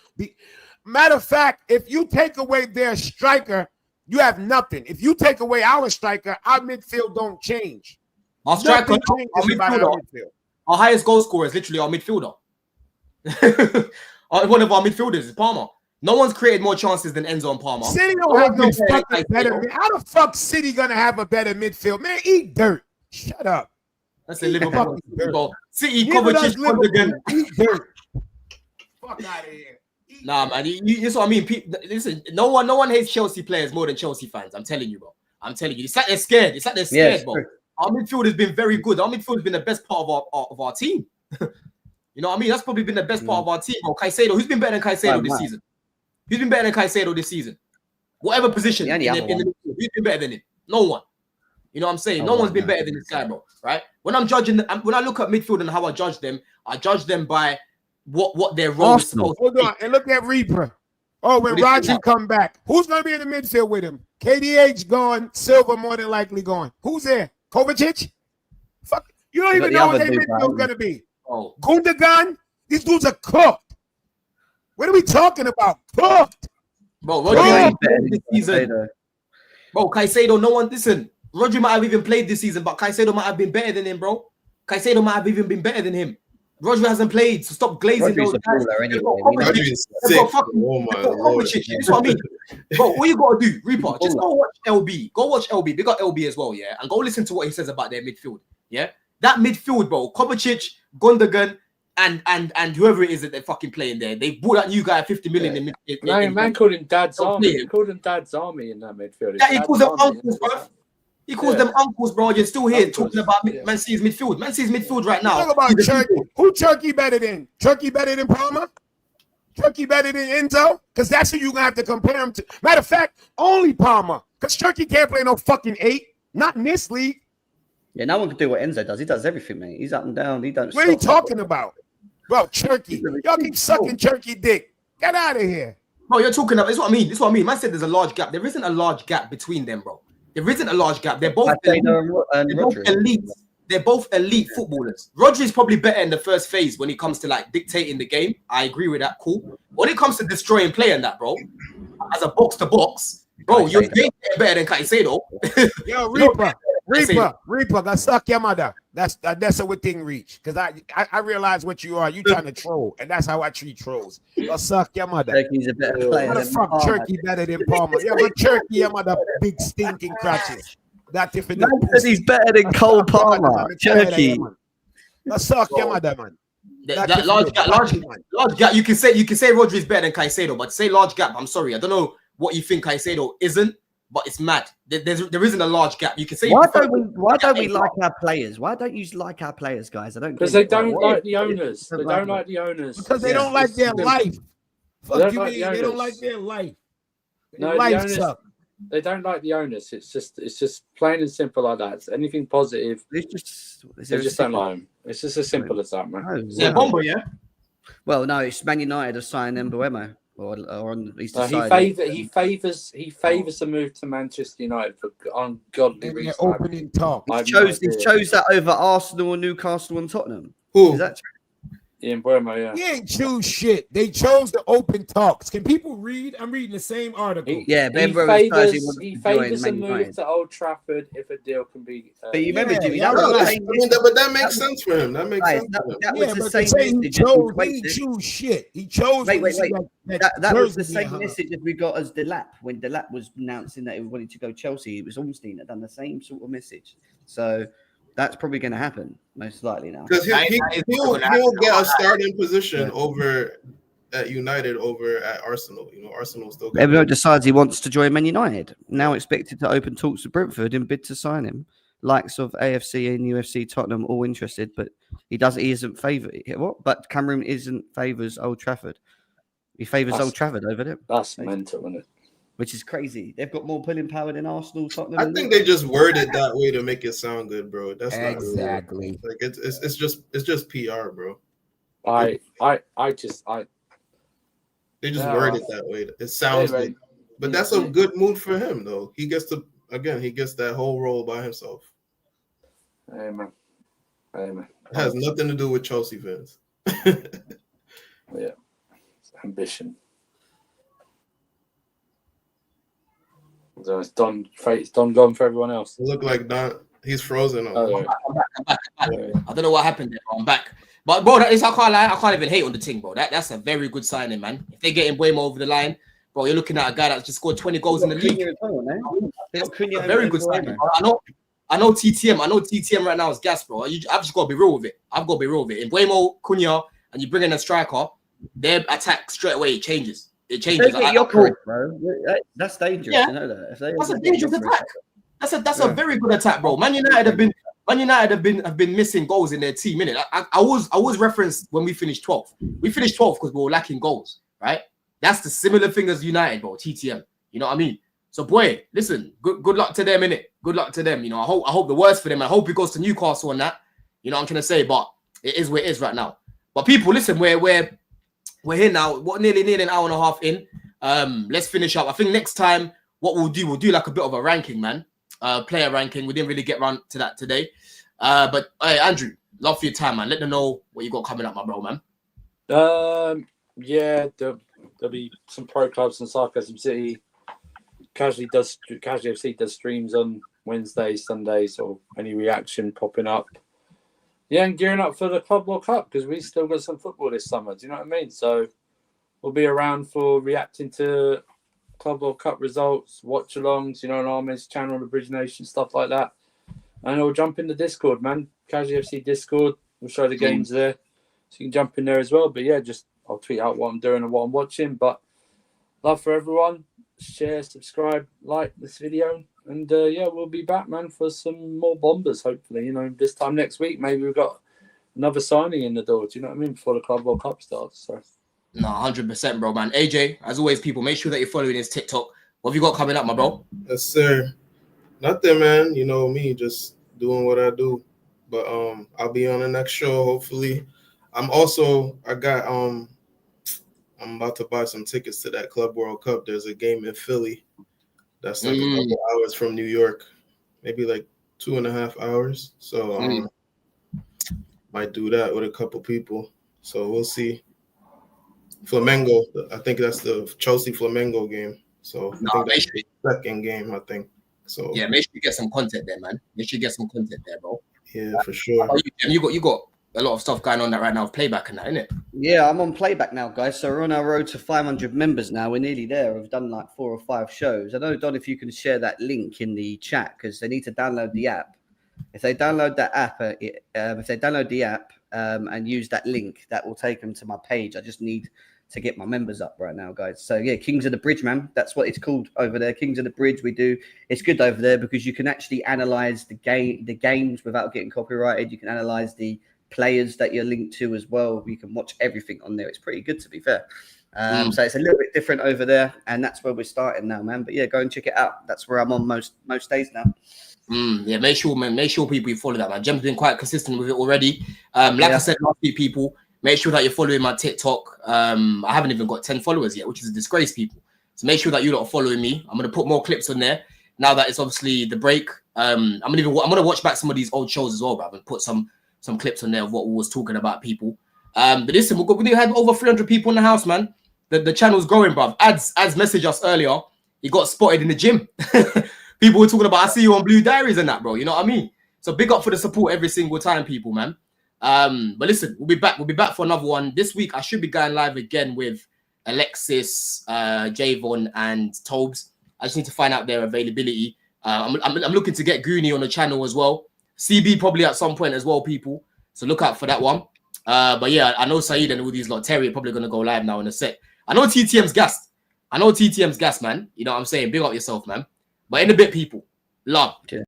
Matter of fact, if you take away their striker, You have nothing. If you take away our striker, our midfield don't change. Our striker, Nothing our changes about our midfielder, midfield. our highest goal scorer is literally our midfielder. One of our midfielders is Palmer. No one's created more chances than Enzo and Palmer. City don't have no fucking better. How the fuck City gonna have a better midfield? Man, eat dirt. Shut up. That's a Liverpool. City, Kovacic, again. Eat dirt. Fuck out of here. Nah, man. That's what I mean. Listen, no one hates Chelsea players more than Chelsea fans. I'm telling you, bro. I'm telling you. It's like they're scared. It's like they're scared, bro. Our midfield has been very good. Our midfield has been the best part of our team. You know what I mean? That's probably been the best part of our team, bro. Caicedo, who's been better than Caicedo this season? Who's been better than Caicedo this season? Whatever position in the midfield, who's been better than him? No one. You know what I'm saying? No one's been better than this guy, bro. Right? When I'm judging, when I look at midfield and how I judge them by what their role is supposed to be. Hold on, and look at Reaper. Oh, when Rodri come back, who's going to be in the midfield with him? KDH gone, Silva more than likely gone. Who's there? Kovacic? Fuck, you don't even know what their midfield's going to be. Oh. Gundogan? These dudes are cooked. What are we talking about? Cooked. Bro, Rodri this season. Bro, Caicedo, no one, listen. Rodri might have even played this season, but Caicedo might have been better than him, bro. Caicedo might have even been better than him. Rodri hasn't played, so stop glazing those guys. Rodri's sick. Oh my Lord. That's what I mean. Bro, all you got to do, Reaper, just go watch LB. Go watch LB. They got LB as well, yeah? And go listen to what he says about their midfield, yeah? That midfield, bro, Kovacic, Gundogan, and whoever it is that they're fucking playing there. They bought that new guy at 50 million in man called him Dad's Army. He called him Dad's Army in that midfield. Yeah, he calls them uncles, bro. He calls them uncles, bro. You're still here talking about Man City's midfield. Man City's midfield right now. Talk about Turkey. Who Turkey better than? Turkey better than Palmer? Turkey better than Enzo? Because that's who you're going to have to compare him to. Matter of fact, only Palmer. Because Turkey can't play no fucking 8. Not in this league. Yeah, no one can do what Enzo does. He does everything, mate. He's up and down. He don't. What are you talking about? Bro, Turkey. Y'all keep sucking Turkey dick. Get out of here. Bro, you're talking about, this is what I mean. This is what I mean. Man said there's a large gap. There isn't a large gap between them, bro. There isn't a large gap. They're both elite. They're both elite footballers. Rodri's probably better in the first phase when it comes to like dictating the game. I agree with that. Cool. When it comes to destroying play and that, bro, as a box to box, bro, you're better than Caicedo. Yo, Reaper, got suck your mother. That's a what thing reach. Because I realize what you are. You trying to troll, and that's how I treat trolls. You'll suck your mother. Turkey's a better player. How the fuck Turkey better than Palmer? Yeah, but Turkey, your mother big stinking crutches. That different. He's better than Cole Palmer. Turkey. Let's suck your mother, man. That large gap. You can say Rodri's better than Caicedo, but say large gap. I'm sorry, I don't know what you think Caicedo isn't. But it's mad. There isn't a large gap. You can say. Why don't we like our players? Why don't you like our players, guys? I don't. Because they don't like the owners. They don't like the owners. Because they don't like their life. Fuck you, mean they don't like their life. No, life sucks. They don't like the owners. It's just plain and simple like that. It's anything positive. They just don't like them. It's just as simple as that, man. Yeah, Bomber, yeah. Well, no, it's Man United have signed Mbuemo. Or on he favors the move to Manchester United for ungodly reasons. Opening talk. He chose that over Arsenal, Newcastle, and Tottenham. Who is that true? Ian Burma, yeah. He ain't choose shit. They chose the open talks. Can people read? I'm reading the same article. He favors a move to Old Trafford if a deal can be. But you remember, Jimmy? But that makes sense for him. That makes sense. That was the same message. He didn't choose shit. He chose. Wait. That was the same message as we got as Delap when Delap was announcing that he wanted to go Chelsea. It was Ornstein that done the same sort of message. So. That's probably going to happen, most likely now. Because he'll get a starting position over at United over at Arsenal. You know, Arsenal still. Everyone decides he wants to join Man United. Now expected to open talks with Brentford in bid to sign him. Likes of AFC and UFC, Tottenham, all interested, but he isn't favoured. What? But Cameron favours Old Trafford. He favours Old Trafford over them. That's mental, isn't it? Which is crazy. They've got more pulling power than Arsenal, Tottenham. I think they just worded that way to make it sound good, bro. That's exactly. Not like it's just PR, bro. They just worded that way. It sounds good, but that's a good move for him, though. He gets that whole role by himself. Amen. It has nothing to do with Chelsea fans. Yeah, it's ambition. So it's Don gone for everyone else. It look like Don. He's frozen. Oh, yeah. I'm back. I don't know what happened there, but I'm back. But bro, I can't lie. I can't even hate on the team, bro. That's a very good signing, man. If they're getting Buemo over the line, bro, you're looking at a guy that's just scored 20 goals in the league. Very good signing. I know TTM. I know TTM right now is gas, bro. I've just got to be real with it. In Buemo, Cunha, and you bring in a striker, their attack straight away it changes. It changes. Bro. That's dangerous. Yeah. You know that. That's a dangerous attack. That's a very good attack, bro. Man United have been missing goals in their team. Innit? I was referenced when we finished 12th. We finished 12th because we were lacking goals, right? That's the similar thing as United, bro. TTM. You know what I mean? So boy, listen, good luck to them, innit? Good luck to them. You know, I hope the worst for them. I hope it goes to Newcastle on that. You know what I'm trying to say? But it is where it is right now. But people, listen, we're here now. What nearly an hour and a half in. Let's finish up. I think next time what we'll do like a bit of a ranking, man. Player ranking. We didn't really get around to that today. But hey, Andrew, love for your time, man. Let them know what you got coming up, my bro, man. Yeah, there'll be some pro clubs and Sarcasm City. Casually FC does streams on Wednesdays, Sundays, or any reaction popping up. Yeah, and gearing up for the Club World Cup because we still got some football this summer. Do you know what I mean? So we'll be around for reacting to Club World Cup results, watch-alongs, you know, on Armin's channel, on the Bridge Nation, stuff like that. And we'll jump in the Discord, man. Casually FC Discord. We'll show the games there. So you can jump in there as well. But yeah, I'll tweet out what I'm doing and what I'm watching. But love for everyone. Share, subscribe, like this video. And yeah, we'll be back, man, for some more bombers, hopefully. You know, this time next week, maybe we've got another signing in the door. Do you know what I mean? Before the Club World Cup starts. So. No, 100%, bro, man. AJ, as always, people, make sure that you're following his TikTok. What have you got coming up, my bro? Yes, sir. Nothing, man. You know me, just doing what I do. But I'll be on the next show, hopefully. I'm about to buy some tickets to that Club World Cup. There's a game in Philly that's like a couple hours from New York, maybe like 2.5 hours. So might do that with a couple people. So we'll see. Flamengo, I think that's the Chelsea Flamengo game. So I think that's the second game, I think. So yeah, make sure you get some content there, man. Make sure you get some content there, bro. Yeah, for sure. You got a lot of stuff going on that right now with playback and that, innit? Yeah, I'm on playback now, guys. So we're on our road to 500 members now. We're nearly there. We've done like 4 or 5 shows. I don't know, Don, if you can share that link in the chat because they need to download the app. If they download that app, and use that link, that will take them to my page. I just need to get my members up right now, guys. So yeah, Kings of the Bridge, man. That's what it's called over there. Kings of the Bridge. It's good over there because you can actually analyze the games without getting copyrighted. You can analyze the players that you're linked to as well. You can watch everything on there. It's pretty good, to be fair. So it's a little bit different over there, and that's where we're starting now, man. But yeah, go and check it out. That's where I'm on most days now. Yeah, make sure people follow that, man. Jem's been quite consistent with it already. I said last week, people, make sure that you're following my TikTok. I haven't even got 10 followers yet, which is a disgrace, people. So make sure that you lot are following me. I'm gonna put more clips on there now that it's obviously the break. I'm gonna watch back some of these old shows as well, bro, and put some clips on there of what we was talking about, people. But listen, we had over 300 people in the house, man. The channel's growing, bruv. Ads messaged us earlier. He got spotted in the gym. People were talking about, I see you on Blue Diaries and that, bro. You know what I mean? So big up for the support every single time, people, man. But listen, we'll be back. We'll be back for another one. This week, I should be going live again with Alexis, Javon, and Tobes. I just need to find out their availability. I'm looking to get Goonie on the channel as well. CB probably at some point as well, people. So look out for that one. But yeah, I know Saeed and all these lot. Terry are probably going to go live now in a sec. I know TTM's gassed. Man. You know what I'm saying? Big up yourself, man. But in a bit, people. Love. Yeah.